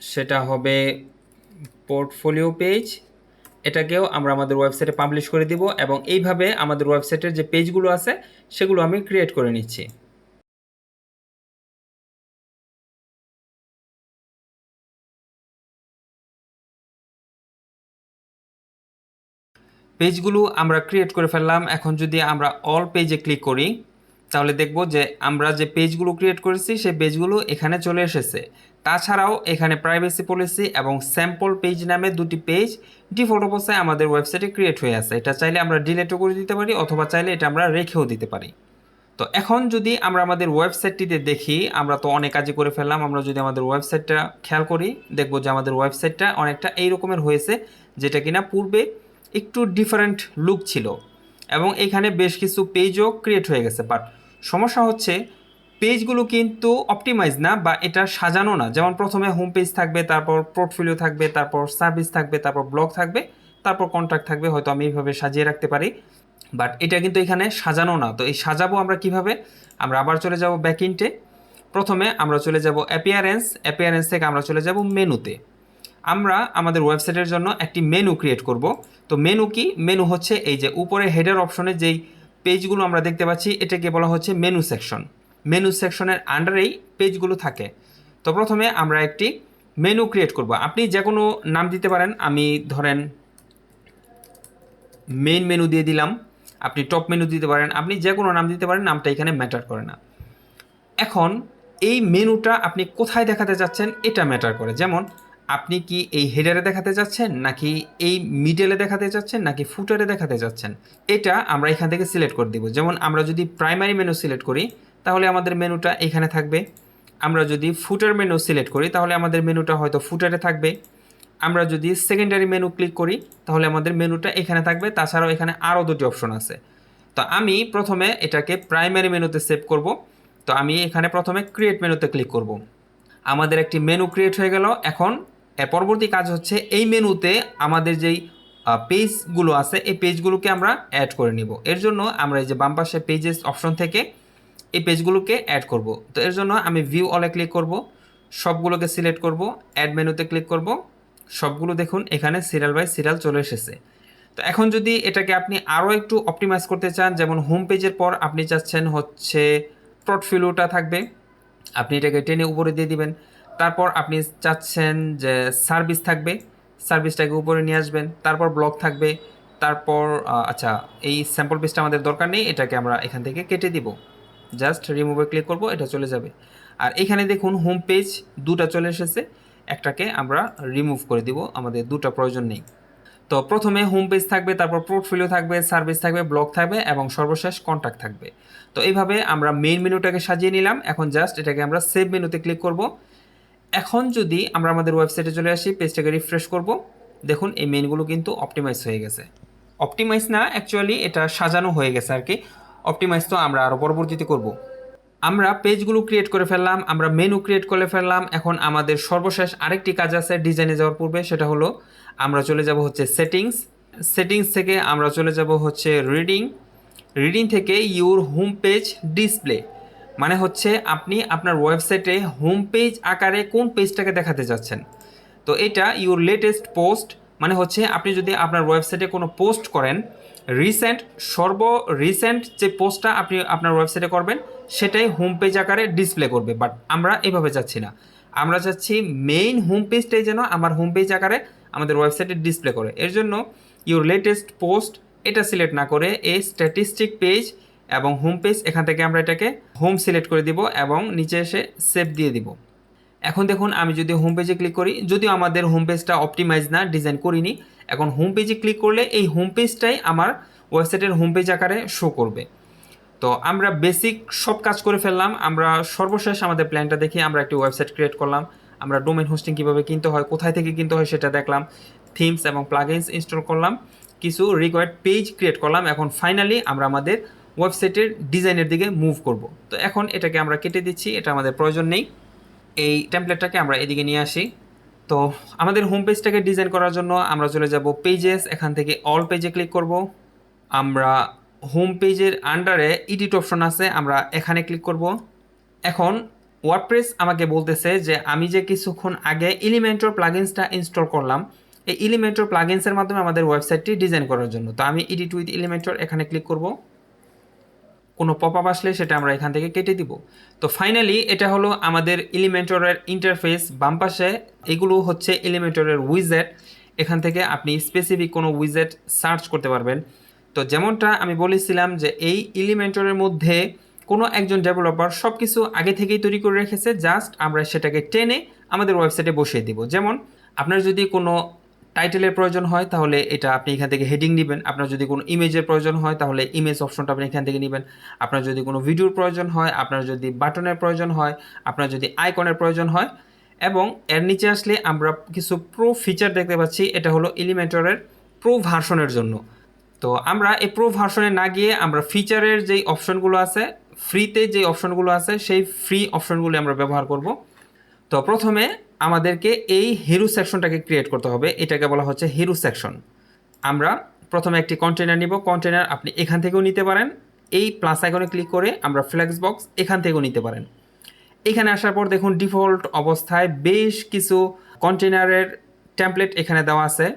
সেটা হবে পোর্টফোলিও পেজ। এটাকেও আমরা আমাদের ওয়েবসাইটে পাবলিশ করে দিব এবং এইভাবে আমাদের ওয়েবসাইটের যে পেজগুলো আছে সেগুলো আমি ক্রিয়েট করে নিচ্ছি। পেজগুলো আমরা ক্রিয়েট করে ফেললাম। এখন যদি আমরা অল পেজে ক্লিক করি, তাহলে দেখব যে আমরা যে পেজগুলো ক্রিয়েট করেছি সেই পেজগুলো এখানে চলে এসেছে। তাছাড়াও এখানে প্রাইভেসি পলিসি এবং স্যাম্পল পেজ নামে দুটি পেজ ডিফল্ট অবস্থায় আমাদের ওয়েবসাইটে ক্রিয়েট হয়ে আছে। এটা চাইলে আমরা ডিলিটও করে দিতে পারি অথবা চাইলে এটা আমরা রেখেও দিতে পারি। তো এখন যদি আমরা আমাদের ওয়েবসাইটটিতে দেখি, আমরা তো অনেক কাজই করে ফেললাম। আমরা যদি আমাদের ওয়েবসাইটটা খেয়াল করি, দেখব যে আমাদের ওয়েবসাইটটা অনেকটা এই রকমের হয়েছে, যেটা কিনা পূর্বে একটু ডিফারেন্ট লুক ছিল এবং এখানে বেশ কিছু পেজও ক্রিয়েট হয়ে গেছে। বাট সমস্যা হচ্ছে পেজগুলো কিন্তু অপটিমাইজ না বা এটা সাজানো না। যেমন প্রথমে হোম পেজ থাকবে, তারপর পোর্টফোলিও থাকবে, তারপর সার্ভিস থাকবে, তারপর ব্লগ থাকবে, তারপর কন্ট্যাক্ট থাকবে। হয়তো আমি এইভাবে সাজিয়ে রাখতে পারি, বাট এটা কিন্তু এখানে সাজানো না। তো এই সাজাবো আমরা কিভাবে? আমরা আবার চলে যাব ব্যাকইন্টে। প্রথমে আমরা চলে যাব অ্যাপিয়ারেন্স থেকে আমরা চলে যাব মেনুতে। আমরা আমাদের ওয়েবসাইটের জন্য একটি মেনু ক্রিয়েট করব। তো মেনু কি? মেনু হচ্ছে এই যে উপরে হেডার অপশনে যেই পেজগুলো আমরা দেখতে পাচ্ছি, এটাকে বলা হচ্ছে মেনু সেকশন। মেনু সেকশনের আন্ডারেই পেজগুলো থাকে। তো প্রথমে আমরা একটি মেনু ক্রিয়েট করব। আপনি যে কোনো নাম দিতে পারেন। আমি ধরেন মেইন মেনু দিয়ে দিলাম, আপনি টপ মেনু দিতে পারেন, আপনি যে কোনো নাম দিতে পারেন, নামটা এখানে ম্যাটার করে না। এখন এই মেনুটা আপনি কোথায় দেখাতে যাচ্ছেন এটা ম্যাটার করে। যেমন আপনি কি এই হেডারে দেখাতে যাচ্ছেন, নাকি এই মিডলে দেখাতে যাচ্ছেন, নাকি ফুটারে দেখাতে যাচ্ছেন, এটা আমরা এখান থেকে সিলেক্ট করে দিব। যেমন আমরা যদি প্রাইমারি মেনু সিলেক্ট করি তাহলে আমাদের মেনুটা এখানে থাকবে। আমরা যদি ফুটার মেনু সিলেক্ট করি তাহলে আমাদের মেনুটা হয়তো ফুটারে থাকবে। আমরা যদি সেকেন্ডারি মেনু ক্লিক করি তাহলে আমাদের মেনুটা এখানে থাকবে। তাছাড়াও এখানে আরও দুটি অপশন আছে। তো আমি প্রথমে এটাকে প্রাইমারি মেনুতে সেভ করব। তো আমি এখানে প্রথমে ক্রিয়েট মেনুতে ক্লিক করব। আমাদের একটি মেনু ক্রিয়েট হয়ে গেল। এখন পরবর্তী কাজ হচ্ছে এই মেনুতে আমাদের যেই পেজগুলো আছে এই পেজগুলোকে আমরা অ্যাড করে নিব। এর জন্য আমরা এই যে বাম পাশে পেজেস অপশন থেকে এই পেজগুলোকে অ্যাড করব। তো এর জন্য আমি ভিউ অলে ক্লিক করব, সবগুলোকে সিলেক্ট করব, অ্যাড মেনুতে ক্লিক করব। সবগুলো দেখুন এখানে সিরিয়াল বাই সিরিয়াল চলে এসেছে। তো এখন যদি এটাকে আপনি আরও একটু অপটিমাইজ করতে চান, যেমন হোম পেজের পর আপনি চাচ্ছেন হচ্ছে পোর্টফোলিওটা থাকবে, আপনি এটাকে টেনে উপরে দিয়ে দিবেন। তারপর আপনি চাচ্ছেন যে সার্ভিস থাকবে, সার্ভিসটাকে উপরে নিয়ে আসবেন। তারপর ব্লগ থাকবে। তারপর আচ্ছা, এই স্যাম্পল পেজটা আমাদের দরকার নেই, এটাকে আমরা এখান থেকে কেটে দিব। জাস্ট রিমুভে ক্লিক করব, এটা চলে যাবে। আর এখানে দেখুন হোম পেজ দুটা চলে এসেছে, একটাকে আমরা রিমুভ করে দিব, আমাদের দুটা প্রয়োজন নেই। তো প্রথমে হোম পেজ থাকবে, তারপর পোর্টফোলিও থাকবে, সার্ভিস থাকবে, ব্লগ থাকবে এবং সর্বশেষ কন্ট্যাক্ট থাকবে। তো এইভাবে আমরা মেইন মেনুটাকে সাজিয়ে নিলাম। এখন জাস্ট এটাকে আমরা সেভ মেনুতে ক্লিক করব। এখন যদি আমরা আমাদের ওয়েবসাইটে চলে আসি, পেজটাকে রিফ্রেশ করব, দেখুন এই মেনুগুলো কিন্তু অপটিমাইজ হয়ে গেছে। অপটিমাইজ না, অ্যাকচুয়ালি এটা সাজানো হয়ে গেছে আর কি। অপটিমাইজ তো আমরা আরও পরবর্তীতে করব। আমরা পেজগুলো ক্রিয়েট করে ফেললাম, আমরা মেনু ক্রিয়েট করে ফেললাম। এখন আমাদের সর্বশেষ আরেকটি কাজ আছে ডিজাইনে যাওয়ার পূর্বে, সেটা হলো আমরা চলে যাব হচ্ছে সেটিংস। সেটিংস থেকে আমরা চলে যাব হচ্ছে রিডিং। রিডিং থেকে ইউর হোম পেজ ডিসপ্লে, মানে হচ্ছে আপনি আপনার ওয়েবসাইটে হোম পেজ আকারে কোন পেজটাকে দেখাতে চাচ্ছেন। তো এটা ইউর লেটেস্ট পোস্ট, মানে হচ্ছে আপনি যদি আপনার ওয়েবসাইটে কোনো পোস্ট করেন, রিসেন্ট রিসেন্ট যে পোস্টটা আপনি আপনার ওয়েবসাইটে করবেন সেটাই হোম পেজ আকারে ডিসপ্লে করবে। বাট আমরা এভাবে চাচ্ছি না, আমরা চাচ্ছি মেইন হোম পেজটাই যেন আমার হোম পেজ আকারে আমাদের ওয়েবসাইটে ডিসপ্লে করে। এর জন্য ইউর লেটেস্ট পোস্ট এটা সিলেক্ট না করে এই স্ট্যাটিস্টিক পেজ এবং হোম পেজ, এখান থেকে আমরা এটাকে হোম সিলেক্ট করে দিব এবং নিচে এসে সেভ দিয়ে দিব। এখন দেখুন আমি যদি হোম পেজে ক্লিক করি, যদিও আমাদের হোম পেজটা অপটিমাইজ না, ডিজাইন করিনি, এখন হোম পেজে ক্লিক করলে এই হোম পেজটাই আমার ওয়েবসাইটের হোম পেজ আকারে শো করবে। তো আমরা বেসিক সব কাজ করে ফেললাম। আমরা সর্বশেষ আমাদের প্ল্যানটা দেখি, আমরা একটি ওয়েবসাইট ক্রিয়েট করলাম, আমরা ডোমেন হোস্টিং কীভাবে কিনতে হয়, কোথায় থেকে কিনতে হয় সেটা দেখলাম, থিমস এবং প্লাগইনস ইনস্টল করলাম, কিছু রিকোয়ার্ড পেজ ক্রিয়েট করলাম। এখন ফাইনালি আমরা আমাদের ওয়েবসাইটের ডিজাইনের দিকে মুভ করব। তো এখন এটাকে আমরা কেটে দিচ্ছি, এটা আমাদের প্রয়োজন নেই। এই টেমপ্লেটটাকে আমরা এদিকে নিয়ে আসি। তো আমাদের হোম পেজটাকে ডিজাইন করার জন্য আমরা চলে যাব পেজেস, এখান থেকে অল পেজে ক্লিক করব। আমরা হোম পেজের আন্ডারে এডিট অপশন আছে, আমরা এখানে ক্লিক করব। এখন ওয়ার্ডপ্রেস আমাকে বলতেছে যে আমি যে কিছুক্ষণ আগে এলিমেন্টর প্লাগইনসটা ইনস্টল করলাম, এই এলিমেন্টর প্লাগইনসের মাধ্যমে আমাদের ওয়েবসাইটটি ডিজাইন করার জন্য। তো আমি এডিট উইথ এলিমেন্টর এখানে ক্লিক করব। কোনো পপ আপ আসলে সেটা আমরা এখান থেকে কেটে দিব। তো ফাইনালি এটা হলো আমাদের এলিমেন্টরের ইন্টারফেস। বাম পাশে এগুলো হচ্ছে এলিমেন্টরের উইজেট, এখান থেকে আপনি স্পেসিফিক কোনো উইজেট সার্চ করতে পারবেন। তো যেমনটা আমি বলেছিলাম যে এই এলিমেন্টরের মধ্যে কোনো একজন ডেভেলপার সব কিছু আগে থেকেই তৈরি করে রেখেছে, জাস্ট আমরা সেটাকে টেনে আমাদের ওয়েবসাইটে বসিয়ে দিব। যেমন আপনার যদি কোনো টাইটেলের প্রয়োজন হয় তাহলে এটা আপনি এখান থেকে হেডিং নেবেন, আপনার যদি কোনো ইমেজের প্রয়োজন হয় তাহলে ইমেজ অপশনটা আপনি এখান থেকে নেবেন, আপনার যদি কোনো ভিডিওর প্রয়োজন হয়, আপনার যদি বাটনের প্রয়োজন হয়, আপনার যদি আইকনের প্রয়োজন হয়। এবং এর নিচে আসলে আমরা কিছু প্রো ফিচার দেখতে পাচ্ছি, এটা হলো এলিমেন্টরের প্রো ভার্সনের জন্য। তো আমরা এই প্রো ভার্সনে না গিয়ে আমরা ফিচারের যেই অপশনগুলো আছে, ফ্রিতে যেই অপশনগুলো আছে সেই ফ্রি অপশনগুলো আমরা ব্যবহার করব। তো প্রথমে আমাদেরকে এই হিরো সেকশনটাকে ক্রিয়েট করতে হবে, এটাকে বলা হচ্ছে হিরো সেকশন। আমরা প্রথমে একটি কন্টেনার নিব, কন্টেনার আপনি এখান থেকেও নিতে পারেন, এই প্লাস আইকনে ক্লিক করে আমরা ফ্লেক্স বক্স এখান থেকেও নিতে পারেন। এখানে আসার পর দেখুন ডিফল্ট অবস্থায় বেশ কিছু কন্টেনারের টেমপ্লেট এখানে দেওয়া আছে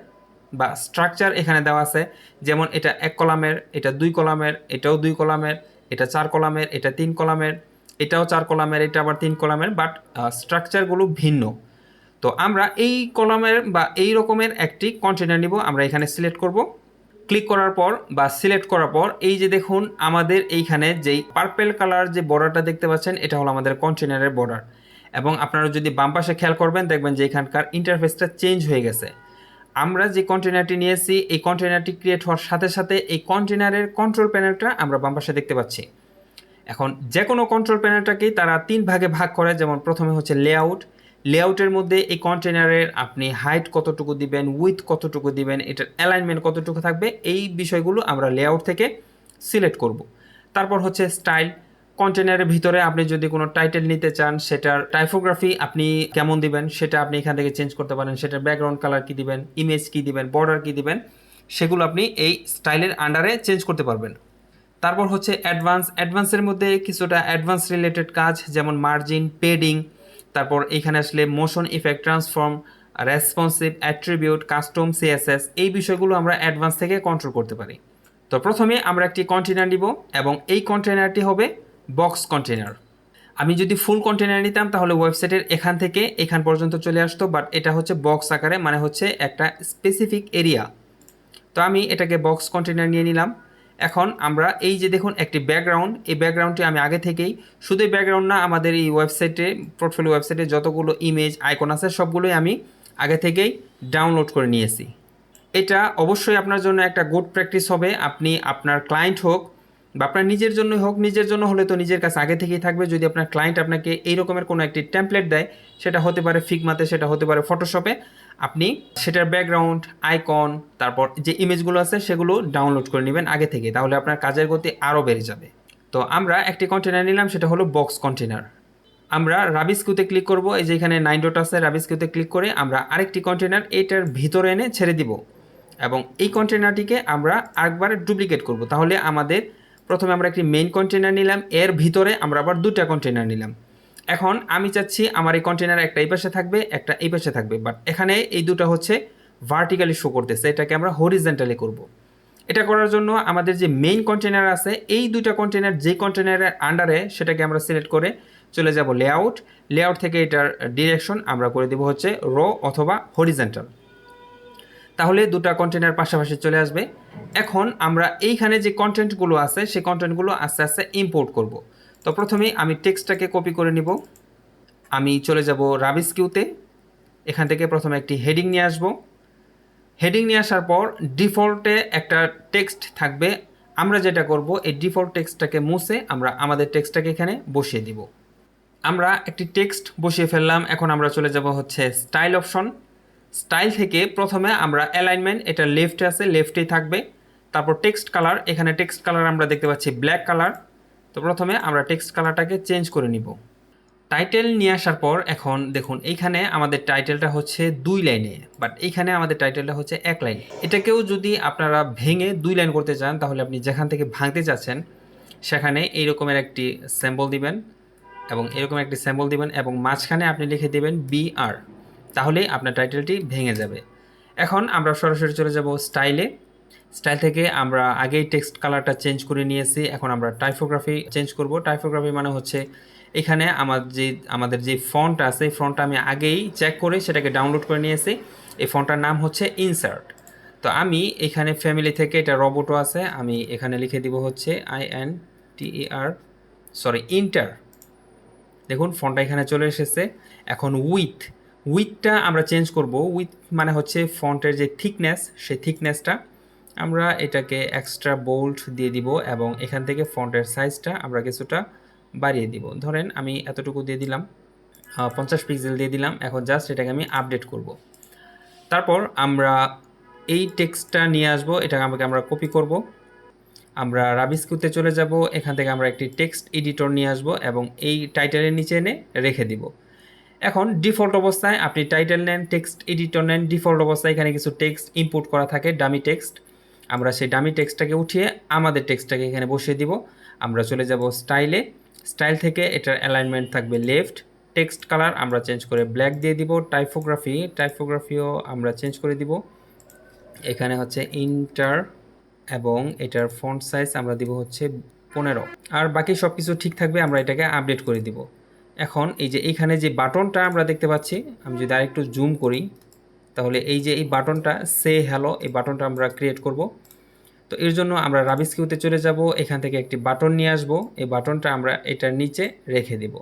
বা স্ট্রাকচার এখানে দেওয়া আছে। যেমন এটা 1 কলামের, এটা 2 কলামের, এটাও 2 কলামের, এটা 4 কলামের, এটা 3 কলামের, এটাও 4 কলামের, এটা আবার 3 কলামের, বাট স্ট্রাকচারগুলো ভিন্ন। তো আমরা এই কলামের বা এই রকমের একটি কন্টেনার নিব, আমরা এখানে সিলেক্ট করব। ক্লিক করার পর বা সিলেক্ট করার পর এই যে দেখুন আমাদের এইখানে যেই পার্পেল কালার যে বর্ডারটা দেখতে পাচ্ছেন এটা হলো আমাদের কন্টেনারের বর্ডার। এবং আপনারা যদি বাম পাশে খেয়াল করবেন দেখবেন যে এখানকার ইন্টারফেসটা চেঞ্জ হয়ে গেছে। আমরা যে কন্টেনারটি নিয়েছি এই কন্টেনারটি ক্রিয়েট হওয়ার সাথে সাথে এই কন্টেনারের কন্ট্রোল প্যানেলটা আমরা বাম পাশে দেখতে পাচ্ছি। এখন যে কোনো কন্ট্রোল প্যানেলটাকেই তারা 3 ভাগে ভাগ করে। যেমন প্রথমে হচ্ছে লেআউট, লেআউটের মধ্যে এই কন্টেনারের আপনি হাইট কতটুকু দিবেন, উইথ কতটুকু দিবেন, এটার অ্যালাইনমেন্ট কতটুকু থাকবে, এই বিষয়গুলো আমরা লেআউট থেকে সিলেক্ট করব। তারপর হচ্ছে স্টাইল, কন্টেনারের ভিতরে আপনি যদি কোনো টাইটেল নিতে চান সেটার টাইপোগ্রাফি আপনি কেমন দিবেন সেটা আপনি এখান থেকে চেঞ্জ করতে পারেন, সেটার ব্যাকগ্রাউন্ড কালার কী দিবেন, ইমেজ কী দিবেন, বর্ডার কী দিবেন, সেগুলো আপনি এই স্টাইলের আন্ডারে চেঞ্জ করতে পারবেন। তারপর হচ্ছে অ্যাডভান্সের মধ্যে কিছুটা অ্যাডভান্স রিলেটেড কাজ, যেমন মার্জিন, পেডিং, তারপর এখানে আসলে motion effect, transform, responsive, attribute, custom, CSS, এই বিষয়গুলো আমরা অ্যাডভান্স থেকে কন্ট্রোল করতে পারি। তো প্রথমে আমরা একটি কন্টেনার নিব এবং এই কন্টেনারটি হবে বক্স কন্টেনার। আমি যদি ফুল কন্টেনার নিতাম তাহলে ওয়েবসাইটের এখান থেকে এখান পর্যন্ত চলে আসতো, বাট এটা হচ্ছে বক্স আকারে, মানে হচ্ছে একটা স্পেসিফিক এরিয়া। তো আমি এটাকে বক্স কন্টেনার নিয়ে নিলাম। এখন আমরা এই যে দেখুন একটি ব্যাকগ্রাউন্ড, এই ব্যাকগ্রাউন্ডটি আমি আগে থেকেই, শুধু ব্যাকগ্রাউন্ড না, আমাদের এই ওয়েবসাইটে পোর্টফোলিও ওয়েবসাইটে যতগুলো ইমেজ আইকন আছে সবগুলোই আমি আগে থেকেই ডাউনলোড করে নিয়েছি। এটা অবশ্যই আপনার জন্য একটা গুড প্র্যাকটিস হবে। আপনি আপনার ক্লায়েন্ট হোক বা আপনার নিজের জন্যই হোক, নিজের জন্য হলে তো নিজের কাছে আগে থেকেই থাকবে। যদি আপনার ক্লায়েন্ট আপনাকে এই রকমের কোনো একটি টেমপ্লেট দেয়, সেটা হতে পারে ফিগমাতে, সেটা হতে পারে ফটোশপে, আপনি সেটার ব্যাকগ্রাউন্ড, আইকন, তারপর যে ইমেজগুলো আছে সেগুলো ডাউনলোড করে নেবেন আগে থেকে, তাহলে আপনার কাজের গতি আরও বেড়ে যাবে। তো আমরা একটি কন্টেনার নিলাম, সেটা হলো বক্স কন্টেনার। আমরা রাবিস কিউতে ক্লিক করব, এই যে এখানে 9 ডট আছে, রাবিস কিউতে ক্লিক করে আমরা আরেকটি কন্টেনার এটার ভিতরে এনে ছেড়ে দিব। এবং এই কন্টেনারটিকে আমরা আরেকবার ডুপ্লিকেট করব। তাহলে আমাদের প্রথমে আমরা একটি মেইন কন্টেনার নিলাম, এর ভিতরে আমরা আবার দুটা কন্টেনার নিলাম। এখন আমি চাচ্ছি আমার এই কন্টেনার একটা এই পাশে থাকবে, একটা এই পাশে থাকবে, বাট এখানে এই দুটো হচ্ছে ভার্টিক্যালি শো করতেছে, এটাকে আমরা হরিজেন্টালি করব। এটা করার জন্য আমাদের যে মেইন কন্টেনার আছে এই দুইটা কন্টেনার যে কন্টেনারের আন্ডারে সেটাকে আমরা সিলেক্ট করে চলে যাব লেআউট। লেআউট থেকে এটার ডিরেকশন আমরা করে দেব হচ্ছে রো অথবা হরিজেন্টাল। তাহলে দুটা কন্টেনার পাশাপাশি চলে আসবে। এখন আমরা এইখানে যে কন্টেন্টগুলো আছে সেই কন্টেন্টগুলো আস্তে আস্তে ইম্পোর্ট করব। তো প্রথমেই আমি টেক্সটটাকে কপি করে নিব। আমি চলে যাব রাবিস কিউতে, এখান থেকে প্রথমে একটি হেডিং নিয়ে আসব। হেডিং নিয়ে আসার পর ডিফল্টে একটা টেক্সট থাকবে। আমরা যেটা করব এই ডিফল্ট টেক্সটটাকে মুছে আমরা আমাদের টেক্সটটাকে এখানে বসিয়ে দিব। আমরা একটি টেক্সট বসিয়ে ফেললাম। এখন আমরা চলে যাব হচ্ছে স্টাইল অপশন। স্টাইল থেকে প্রথমে আমরা অ্যালাইনমেন্ট, এটা লেফটে আছে, লেফটেই থাকবে। তারপর টেক্সট কালার, এখানে টেক্সট কালার আমরা দেখতে পাচ্ছি ব্ল্যাক কালার। তো প্রথমে আমরা টেক্সট কালারটাকে চেঞ্জ করে নিব। টাইটেল নিয়ে আসার পর এখন দেখুন এইখানে আমাদের টাইটেলটা হচ্ছে 2 লাইনে, বাট এইখানে আমাদের টাইটেলটা হচ্ছে 1 লাইন। এটাকেও যদি আপনারা ভেঙে 2 লাইন করতে চান তাহলে আপনি যেখান থেকে ভাঙতে চাচ্ছেন সেখানে এই রকমের একটি সিম্বল দিবেন এবং এরকম একটি সিম্বল দিবেন এবং মাঝখানে আপনি লিখে দেবেন BR, তাহলেই আপনার টাইটেলটি ভেঙে যাবে। এখন আমরা সরাসরি চলে যাব স্টাইলে। স্টাইল থেকে আমরা আগেই টেক্সট কালারটা চেঞ্জ করে নিয়েছি, এখন আমরা টাইপোগ্রাফি চেঞ্জ করব। টাইপোগ্রাফি মানে হচ্ছে এখানে আমাদের যে ফন্ট আছে এই ফন্টটা আমি আগেই চেক করে সেটাকে ডাউনলোড করে নিয়েছি। এই ফন্টটার নাম হচ্ছে ইনসার্ট। তো আমি এখানে ফ্যামিলি থেকে এটা রোবটও আছে, আমি এখানে লিখে দিব হচ্ছে ইন্টার। দেখুন ফন্টটা এখানে চলে এসেছে। এখন উইথটা আমরা চেঞ্জ করব। উইথ মানে হচ্ছে ফন্টের যে থিকনেস, সেই থিকনেসটা আমরা এটাকে এক্সট্রা বোল্ড দিয়ে দিব এবং এখান থেকে ফন্টের সাইজটা আমরা কিছুটা বাড়িয়ে দিব। ধরেন আমি এতটুকু দিয়ে দিলাম, 50 পিক্সেল দিয়ে দিলাম। এখন জাস্ট এটাকে আমি আপডেট করব। তারপর আমরা এই টেক্সটটা নিয়ে আসব, এটাকে আমরা কপি করব। আমরা রাবিস কিউতে চলে যাব, এখান থেকে আমরা একটি টেক্সট এডিটর নিয়ে আসব এবং এই টাইটেলের নিচে এনে রেখে দিব। এখন ডিফল্ট অবস্থায় আপনি টাইটেল নেন, টেক্সট এডিটর নেন, ডিফল্ট অবস্থায় এখানে কিছু টেক্সট ইনপুট করা থাকে, ডামি টেক্সট। আমরা সেই ডামি টেক্সটটাকে উঠিয়ে আমাদের টেক্সটটাকে এখানে বসিয়ে দিব। আমরা চলে যাব স্টাইলে। স্টাইল থেকে এটার অ্যালাইনমেন্ট থাকবে লেফট। টেক্সট কালার আমরা চেঞ্জ করে ব্ল্যাক দিয়ে দিব। টাইপোগ্রাফিও আমরা চেঞ্জ করে দিব, এখানে হচ্ছে ইন্টার এবং এটার ফন্ট সাইজ আমরা দিব হচ্ছে 15। আর বাকি সব কিছু ঠিক থাকবে, আমরা এটাকে আপডেট করে দিব। এখন এই যে এইখানে যে বাটনটা আমরা দেখতে পাচ্ছি, আমি যদি আরেকটু জুম করি তাহলে এই যে এই বাটনটা সে হ্যালো, এই বাটনটা আমরা ক্রিয়েট করব। তো এর জন্য আমরা রাবিস কিউতে চলে যাব, এখান থেকে একটি বাটন নিয়ে আসব। এই বাটনটা আমরা এটার নিচে রেখে দিব।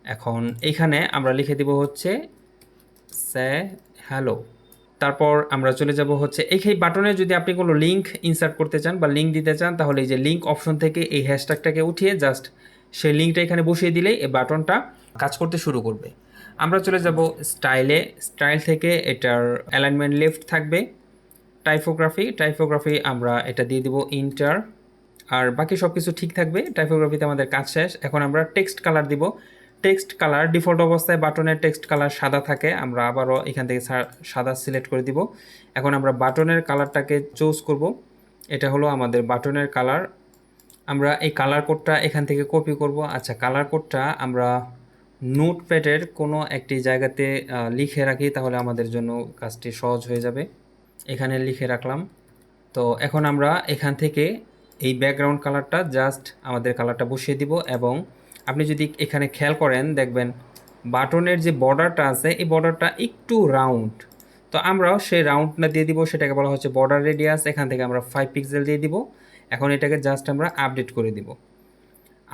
এখন এইখানে আমরা লিখে দিব হচ্ছে সে হ্যালো। তারপর আমরা চলে যাব হচ্ছে এই বাটনে যদি আপনি কোনো লিঙ্ক ইনসার্ট করতে চান বা লিঙ্ক দিতে চান তাহলে এই যে লিঙ্ক অপশন থেকে এই হ্যাশট্যাগটাকে উঠিয়ে জাস্ট সেই লিঙ্কটা এখানে বসিয়ে দিলেই এই বাটনটা কাজ করতে শুরু করবে। আমরা চলে যাব স্টাইলে। স্টাইল থেকে এটার অ্যালাইনমেন্ট লেফট থাকবে। টাইপোগ্রাফি আমরা এটা দিয়ে দিব ইন্টার। আর বাকি সব কিছু ঠিক থাকবে। টাইপোগ্রাফিতে আমাদের কাজ শেষ। এখন আমরা টেক্সট কালার দিব। টেক্সট কালার ডিফল্ট অবস্থায় বাটনের টেক্সট কালার সাদা থাকে, আমরা আবারও এখান থেকে সাদা সিলেক্ট করে দিব। এখন আমরা বাটনের কালারটাকে চুজ করব, এটা হলো আমাদের বাটনের কালার। আমরা এই কালার কোডটা এখান থেকে কপি করব। আচ্ছা, কালার কোডটা আমরা নোটপ্যাডের কোনো একটি জায়গাতে লিখে রাখি, তাহলে আমাদের জন্য কাজটি সহজ হয়ে যাবে। এখানে লিখে রাখলাম। তো এখন আমরা এখান থেকে এই ব্যাকগ্রাউন্ড কালারটা জাস্ট আমাদের কালারটা বসিয়ে দিব এবং আপনি যদি এখানে খেয়াল করেন দেখবেন বাটনের যে বর্ডারটা আছে এই বর্ডারটা একটু রাউন্ড, তো আমরাও সেই রাউন্ডটা দিয়ে দিব, সেটাকে বলা হচ্ছে বর্ডার রেডিয়াস। এখান থেকে আমরা 5 পিক্সেল দিয়ে দিব। এখন এটাকে জাস্ট আমরা আপডেট করে দিব।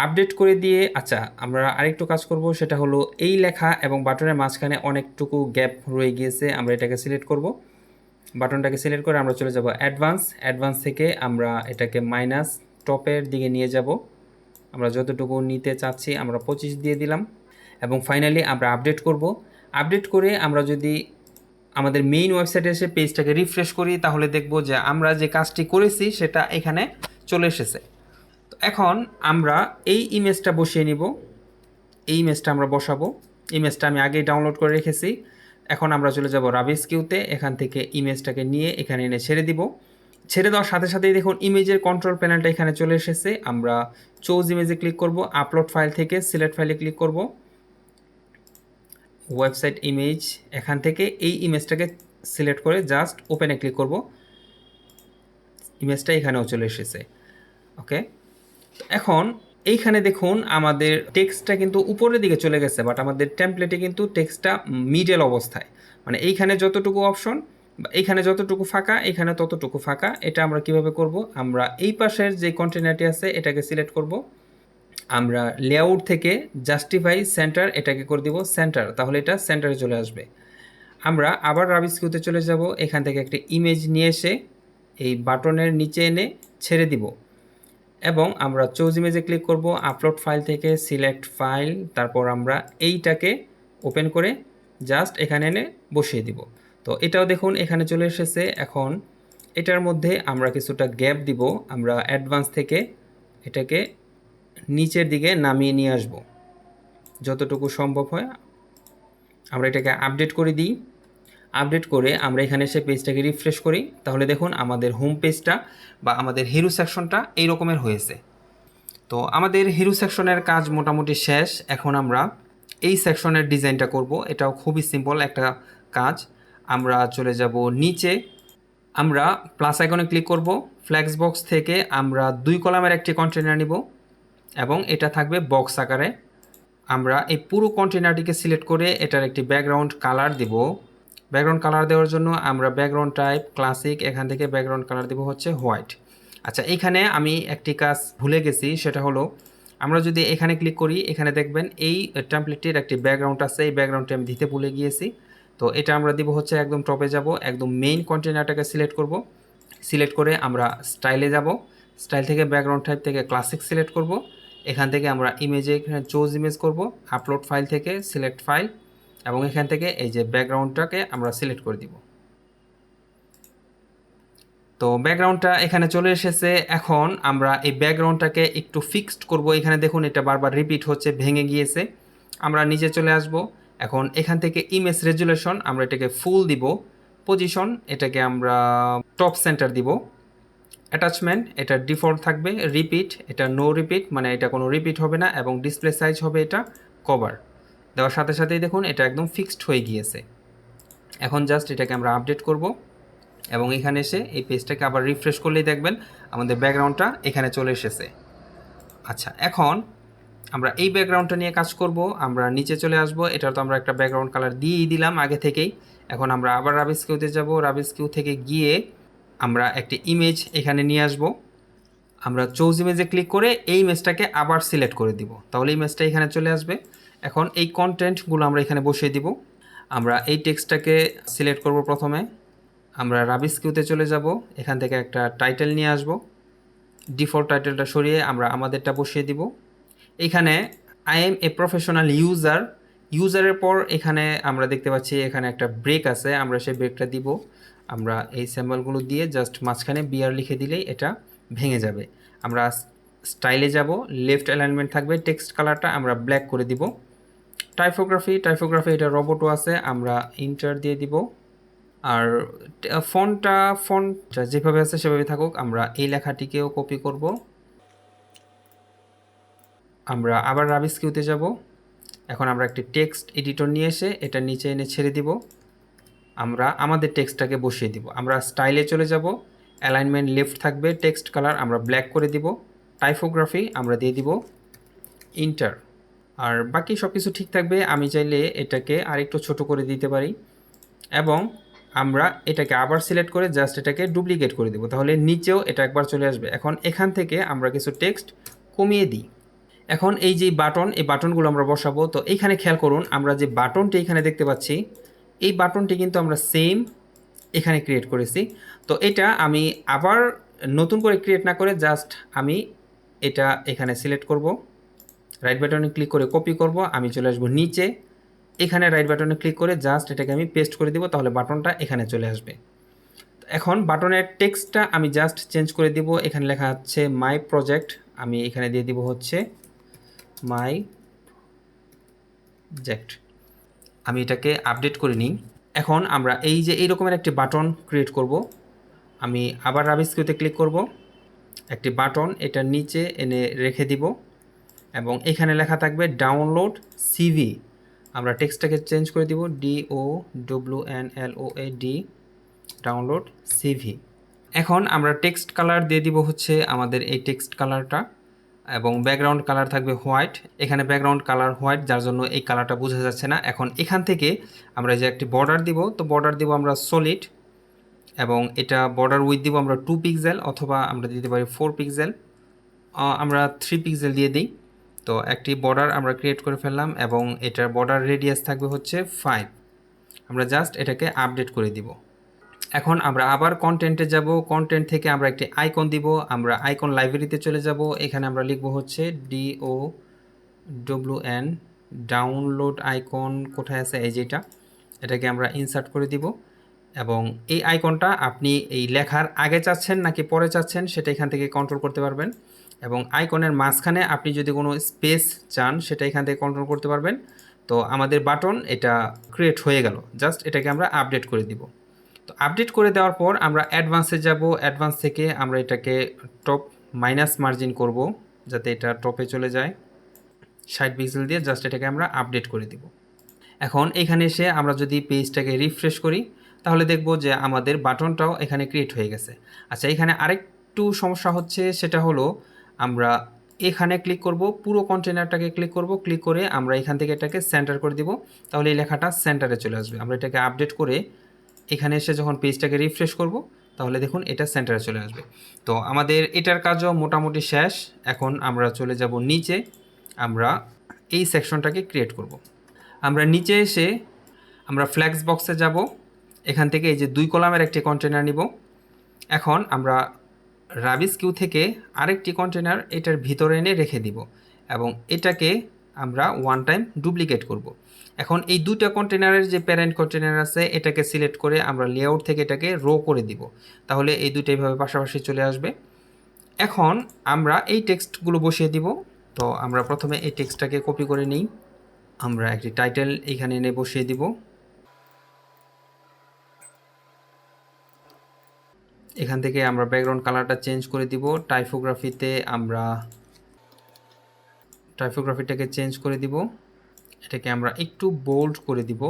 আপডেট করে দিয়ে আচ্ছা আমরা আরেকটু কাজ করব, সেটা হলো এই লেখা এবং বাটনের মাঝখানে অনেকটুকু গ্যাপ রয়ে গিয়েছে, আমরা এটাকে সিলেক্ট করব। বাটনটাকে সিলেক্ট করে আমরা চলে যাব অ্যাডভান্স থেকে আমরা এটাকে মাইনাস টপের দিকে নিয়ে যাব। আমরা যতটুকু নিতে চাচ্ছি আমরা 25 দিয়ে দিলাম এবং ফাইনালি আমরা আপডেট করব। আপডেট করে আমরা যদি আমাদের মেইন ওয়েবসাইটে এসে পেজটাকে রিফ্রেশ করি তাহলে দেখব যে আমরা যে কাজটি করেছি সেটা এখানে চলে এসেছে। তো এখন আমরা এই ইমেজটা বসিয়ে নিব। এই ইমেজটা আমরা বসাবো। ইমেজটা আমি আগেই ডাউনলোড করে রেখেছি এখন আমরা চলে যাব রাবিস কিউতে, এখান থেকে ইমেজটাকে নিয়ে এখানে এনে ছেড়ে দিব। ছেড়ে দেওয়ার সাথে সাথেই দেখুন ইমেজের কন্ট্রোল প্যানেলটা এখানে চলে এসেছে। আমরা চুজ ইমেজে ক্লিক করব, আপলোড ফাইল থেকে সিলেক্ট ফাইলে ক্লিক করব, ওয়েবসাইট ইমেজ, এখান থেকে এই ইমেজটাকে সিলেক্ট করে জাস্ট ওপেনে ক্লিক করব। ইমেজটা এখানেও চলে এসেছে। ওকে, এখন এইখানে দেখুন আমাদের টেক্সটটা কিন্তু উপরের দিকে চলে গেছে, বাট আমাদের টেমপ্লেটে কিন্তু টেক্সটটা মিডল অবস্থায়, মানে এইখানে যতটুকু অপশন বা এইখানে যতটুকু ফাঁকা এখানে ততটুকু ফাঁকা। এটা আমরা কিভাবে করব, আমরা এই পাশের যে কন্টেনারটি আছে এটাকে সিলেক্ট করব, আমরা লেআউট থেকে জাস্টিফাই সেন্টার এটাকে করে দিব সেন্টার, তাহলে এটা সেন্টারে চলে আসবে। আমরা আবার রাবিস কিউতে চলে যাব, এখান থেকে একটা ইমেজ নিয়ে এসে এই বাটনের নিচে এনে ছেড়ে দিব এবং আমরা চুজ ইমেজে ক্লিক করব, আপলোড ফাইল থেকে সিলেক্ট ফাইল, তারপর আমরা এইটাকে ওপেন করে জাস্ট এখানে এনে বসিয়ে দিব। তো এটাও দেখুন এখানে চলে এসেছে। এখন এটার মধ্যে আমরা কিছুটা গ্যাপ দিব, আমরা অ্যাডভান্স থেকে এটাকে নিচের দিকে নামিয়ে নিয়ে আসব যতটুকু সম্ভব হয়। আমরা এটাকে আপডেট করে দিই, আপডেট করে আমরা এখানে এসে পেজটাকে রিফ্রেশ করি, তাহলে দেখুন আমাদের হোম পেজটা বা আমাদের হিরো সেকশনটা এই রকমের হয়েছে। তো আমাদের হিরো সেকশনের কাজ মোটামুটি শেষ। এখন আমরা এই সেকশনের ডিজাইনটা করব, এটাও খুবই সিম্পল একটা কাজ। আমরা চলে যাব নিচে, আমরা প্লাস আইকনে ক্লিক করব, ফ্ল্যাক্স বক্স থেকে আমরা 2 কলামের একটি কন্টেনার নিব এবং এটা থাকবে বক্স আকারে। আমরা এই পুরো কন্টেনারটিকে সিলেক্ট করে এটার একটি ব্যাকগ্রাউন্ড কালার দিব। ব্যাকগ্রাউন্ড কালার দেওয়ার জন্য আমরা ব্যাকগ্রাউন্ড টাইপ ক্লাসিক, এখান থেকে ব্যাকগ্রাউন্ড কালার দেব হচ্ছে হোয়াইট। আচ্ছা, এইখানে আমি একটি কাজ ভুলে গেছি, সেটা হলো আমরা যদি এখানে ক্লিক করি, এখানে দেখবেন এই টেমপ্লেটটির একটি ব্যাকগ্রাউন্ড আছে, এই ব্যাকগ্রাউন্ডটি আমি দিতে ভুলে গিয়েছি। তো এটা আমরা দিব হচ্ছে একদম টপে যাব, একদম মেইন কন্টেনারটাকে সিলেক্ট করব, সিলেক্ট করে আমরা স্টাইলে যাব, স্টাইল থেকে ব্যাকগ্রাউন্ড টাইপ থেকে ক্লাসিক সিলেক্ট করব, এখান থেকে আমরা ইমেজে এখানে চুজ ইমেজ করব, আপলোড ফাইল থেকে সিলেক্ট ফাইল এবং এখান থেকে এই যে ব্যাকগ্রাউন্ডটাকে আমরা সিলেক্ট করে দিব। তো ব্যাকগ্রাউন্ডটা এখানে চলে এসেছে। এখন আমরা এই ব্যাকগ্রাউন্ডটাকে একটু ফিক্সড করব, এখানে দেখুন এটা বারবার রিপিট হচ্ছে, ভেঙে গিয়েছে। আমরা নিচে চলে আসব, এখন এখান থেকে ইমেজ রেজুলেশন আমরা এটাকে ফুল দিব, পজিশন এটাকে আমরা টপ সেন্টার দিব, অ্যাটাচমেন্ট এটা ডিফল্ট থাকবে, রিপিট এটা নো রিপিট, মানে এটা কোনো রিপিট হবে না, এবং ডিসপ্লে সাইজ হবে এটা কভার। দেওয়ার সাথে সাথেই দেখুন এটা একদম ফিক্সড হয়ে গিয়েছে। এখন জাস্ট এটাকে আমরা আপডেট করব এবং এখানে এসে এই পেজটাকে আবার রিফ্রেশ করলেই দেখবেন আমাদের ব্যাকগ্রাউন্ডটা এখানে চলে এসেছে। আচ্ছা, এখন আমরা এই ব্যাকগ্রাউন্ডটা নিয়ে কাজ করব। আমরা নিচে চলে আসব, এটা তো আমরা একটা ব্যাকগ্রাউন্ড কালার দিয়েই দিলাম আগে থেকেই। এখন আমরা আবার রাবিস কিউতে যাব, রাবিস কিউ থেকে গিয়ে আমরা একটি ইমেজ এখানে নিয়ে আসব। আমরা চুজ ইমেজে ক্লিক করে এই ইমেজটাকে আবার সিলেক্ট করে দিব, তাহলে ইমেজটা এখানে চলে আসবে। এখন এই কন্টেন্টগুলো আমরা এখানে বসিয়ে দিব। আমরা এই টেক্সটটাকে সিলেক্ট করব প্রথমে, আমরা রাবিস কিউতে চলে যাব, এখান থেকে একটা টাইটেল নিয়ে আসব, ডিফল্ট টাইটেলটা সরিয়ে আমরা আমাদেরটা বসিয়ে দিব। এখানে I am a professional user, ইউজারের পর এখানে আমরা দেখতে পাচ্ছি এখানে একটা ব্রেক আছে, আমরা সেই ব্রেকটা দিব। আমরা এই সিম্বলগুলো দিয়ে জাস্ট মাঝখানে বিআর লিখে দিলেই এটা ভেঙে যাবে। আমরা স্টাইলে যাব, লেফট অ্যালাইনমেন্ট থাকবে, টেক্সট কালারটা আমরা ব্ল্যাক করে দিব। টাইপোগ্রাফি এটা রোবটও আছে, আমরা ইন্টার দিয়ে দিব। আর ফন্টটা যেভাবে আছে সেভাবে থাকুক, আমরা এই লেখাটিকেও কপি করব। আমরা আবার রাবিস কিউতে যাব, এখন আমরা একটি টেক্সট এডিটর নিয়ে এসে এটা নিচে এনে ছেড়ে দিব, আমরা আমাদের টেক্সটটাকে বসিয়ে দিব। আমরা স্টাইলে চলে যাব, অ্যালাইনমেন্ট লেফট থাকবে, টেক্সট কালার আমরা ব্ল্যাক করে দিব, টাইপোগ্রাফি আমরা দিয়ে দিব ইন্টার। আর বাকি সব কিছু ঠিক থাকবে। আমি চাইলে এটাকে আরেকটু ছোট করে দিতে পারি এবং আমরা এটাকে আবার সিলেক্ট করে জাস্ট এটাকে ডুপ্লিকেট করে দেবো, তাহলে নিচেও এটা একবার চলে আসবে। এখন এখান থেকে আমরা কিছু টেক্সট কমিয়ে দিই। এখন এই যে বাটন, এই বাটনগুলো আমরা বসাবো। তো এইখানে খেয়াল করুন, আমরা যে বাটনটি এখানে দেখতে পাচ্ছি, এই বাটনটি কিন্তু আমরা সেম এখানে ক্রিয়েট করেছি। তো এটা আমি আবার নতুন করে ক্রিয়েট না করে জাস্ট আমি এটা এখানে সিলেক্ট করব, রাইট বাটনে ক্লিক করে কপি করব, আমি চলে আসবো নিচে, এখানে রাইট বাটনে ক্লিক করে জাস্ট এটাকে আমি পেস্ট করে দিব, তাহলে বাটনটা এখানে চলে আসবে। এখন বাটনের টেক্সটটা আমি জাস্ট চেঞ্জ করে দিব, এখানে লেখা আছে মাই প্রজেক্ট, আমি এখানে দিয়ে দিব হচ্ছে মাই প্রজেক্ট। আমি এটাকে আপডেট করে নিই, এখন আমরা এই যে এই রকমের একটি বাটন ক্রিয়েট করব। আমি আবার রাবিস কিউতে ক্লিক করব, একটি বাটন এটার নিচে এনে রেখে দিব এবং এখানে লেখা থাকবে ডাউনলোড সিভি। আমরা টেক্সটটাকে চেঞ্জ করে দিব DOWNLOAD, ডাউনলোড সিভি। এখন আমরা টেক্সট কালার দিয়ে দিব হচ্ছে আমাদের এই টেক্সট কালারটা, এবং ব্যাকগ্রাউন্ড কালার থাকবে হোয়াইট। এখানে ব্যাকগ্রাউন্ড কালার হোয়াইট, যার জন্য এই কালারটা বোঝা যাচ্ছে না। এখন এখান থেকে আমরা যে একটি বর্ডার দিব, তো বর্ডার দিব আমরা সলিড, এবং এটা বর্ডার উইথ দিব আমরা 2 পিক্সেল, অথবা আমরা দিতে পারি 4 পিক্সেল, আমরা 3 পিক্সেল দিয়ে দিই। তো একটি বর্ডার আমরা ক্রিয়েট করে ফেললাম এবং এটার বর্ডার রেডিয়াস থাকবে হচ্ছে 5। আমরা জাস্ট এটাকে আপডেট করে দিব। এখন আমরা আবার কন্টেন্টে যাব, কন্টেন্ট থেকে আমরা একটি আইকন দিব, আমরা আইকন লাইব্রেরিতে চলে যাব। এখানে আমরা লিখব হচ্ছে DOWN, ডাউনলোড আইকন। কোথায় আছে? এই যেটা, এটাকে আমরা ইনসার্ট করে দিব। এবং এই আইকনটা আপনি এই লেখার আগে চাচ্ছেন নাকি পরে চাচ্ছেন সেটা এখান থেকে কন্ট্রোল করতে পারবেন। এবং আইকনের মাঝখানে আপনি যদি কোনো স্পেস চান সেটা এখান থেকে কন্ট্রোল করতে পারবেন। তো আমাদের বাটন এটা ক্রিয়েট হয়ে গেল, জাস্ট এটাকে আমরা আপডেট করে দিব। তো আপডেট করে দেওয়ার পর আমরা অ্যাডভান্সে যাব। অ্যাডভান্স থেকে আমরা এটাকে টপ মাইনাস মার্জিন করব, যাতে এটা টপে চলে যায় 60 পিক্সেল দিয়ে। জাস্ট এটাকে আমরা আপডেট করে দিব। এখন এখানে এসে আমরা যদি পেজটাকে রিফ্রেশ করি, তাহলে দেখব যে আমাদের বাটনটাও এখানে ক্রিয়েট হয়ে গেছে। আচ্ছা, এখানে আরেকটু সমস্যা হচ্ছে, সেটা হলো আমরা এখানে ক্লিক করব, পুরো কন্টেনারটাকে ক্লিক করব, ক্লিক করে আমরা এখান থেকে এটাকে সেন্টার করে দিব, তাহলে এই লেখাটা সেন্টারে চলে আসবে। আমরা এটাকে আপডেট করে এখানে এসে যখন পেজটাকে রিফ্রেশ করব, তাহলে দেখুন এটা সেন্টারে চলে আসবে। তো আমাদের এটার কাজও মোটামুটি শেষ। এখন আমরা চলে যাব নিচে, আমরা এই সেকশনটাকে ক্রিয়েট করব। আমরা নিচে এসে আমরা ফ্ল্যাক্স বক্সে যাব, এখান থেকে এই যে 2 কলামের একটি কন্টেনার নিব। এখন আমরা রাবিস কিউ থেকে আরেকটি কন্টেনার এটার ভিতরে এনে রেখে দিব, এবং এটাকে আমরা ওয়ান টাইম ডুপ্লিকেট করব। এখন এই 2টা কন্টেনারের যে প্যারেন্ট কন্টেনার আছে এটাকে সিলেক্ট করে আমরা লেআউট থেকে এটাকে রো করে দিব, তাহলে এই দুটো এইভাবে পাশাপাশি চলে আসবে। এখন আমরা এই টেক্সটগুলো বসিয়ে দিব। তো আমরা প্রথমে এই টেক্সটটাকে কপি করে নিই, আমরা একটি টাইটেল এখানে এনে বসিয়ে দিব। এখান থেকে আমরা ব্যাকগ্রাউন্ড কালারটা চেঞ্জ করে দিব। টাইপোগ্রাফিটাকে চেঞ্জ করে দিব, এটাকে আমরা একটু বোল্ড করে দিব।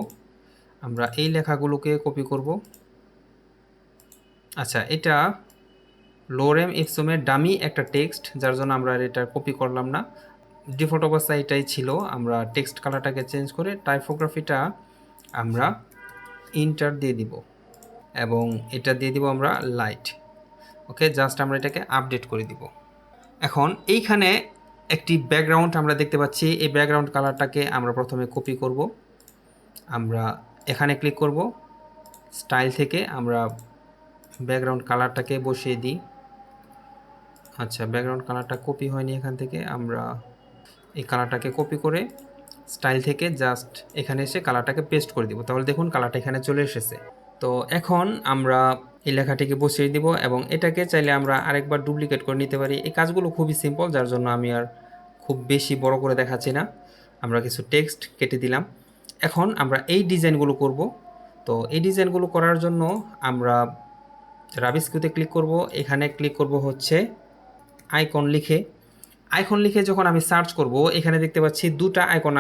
আমরা এই লেখাগুলোকে কপি করব। আচ্ছা, এটা লোরেম ইপসমের ডামি একটা টেক্সট, যার জন্য আমরা এটা কপি করলাম না, ডিফল্ট অবস্থায় এটাই ছিল। আমরা টেক্সট কালারটাকে চেঞ্জ করে টাইপোগ্রাফিটা আমরা ইন্টার দিয়ে দিব, এবং এটা দিয়ে দিব আমরা লাইট। ওকে, জাস্ট আমরা এটাকে আপডেট করে দিব। এখন এইখানে একটি ব্যাকগ্রাউন্ড আমরা দেখতে পাচ্ছি, এই ব্যাকগ্রাউন্ড কালারটাকে আমরা প্রথমে কপি করব। আমরা এখানে ক্লিক করব, স্টাইল থেকে আমরা ব্যাকগ্রাউন্ড কালারটাকে বসিয়ে দিই। আচ্ছা, ব্যাকগ্রাউন্ড কালারটা কপি হয়নি, এখান থেকে আমরা এই কালারটাকে কপি করে স্টাইল থেকে জাস্ট এখানে এসে কালারটাকে পেস্ট করে দিব, তাহলে দেখুন কালারটা এখানে চলে এসেছে। তো এখন আমরা এই লেখাটিকে বসিয়ে দিব, এবং এটাকে চাইলে আমরা আরেকবার ডুপ্লিকেট করে নিতে পারি। এই কাজগুলো খুবই সিম্পল, যার জন্য আমি আর খুব বেশি বড় করে দেখাচ্ছি না। আমরা কিছু টেক্সট কেটে দিলাম। এখন আমরা এই ডিজাইনগুলো করব। তো এই ডিজাইনগুলো করার জন্য আমরা রাবিস কিউতে ক্লিক করব, এখানে ক্লিক করব হচ্ছে আইকন লিখে যখন আমি সার্চ করব, এখানে দেখতে পাচ্ছি 2টা আইকন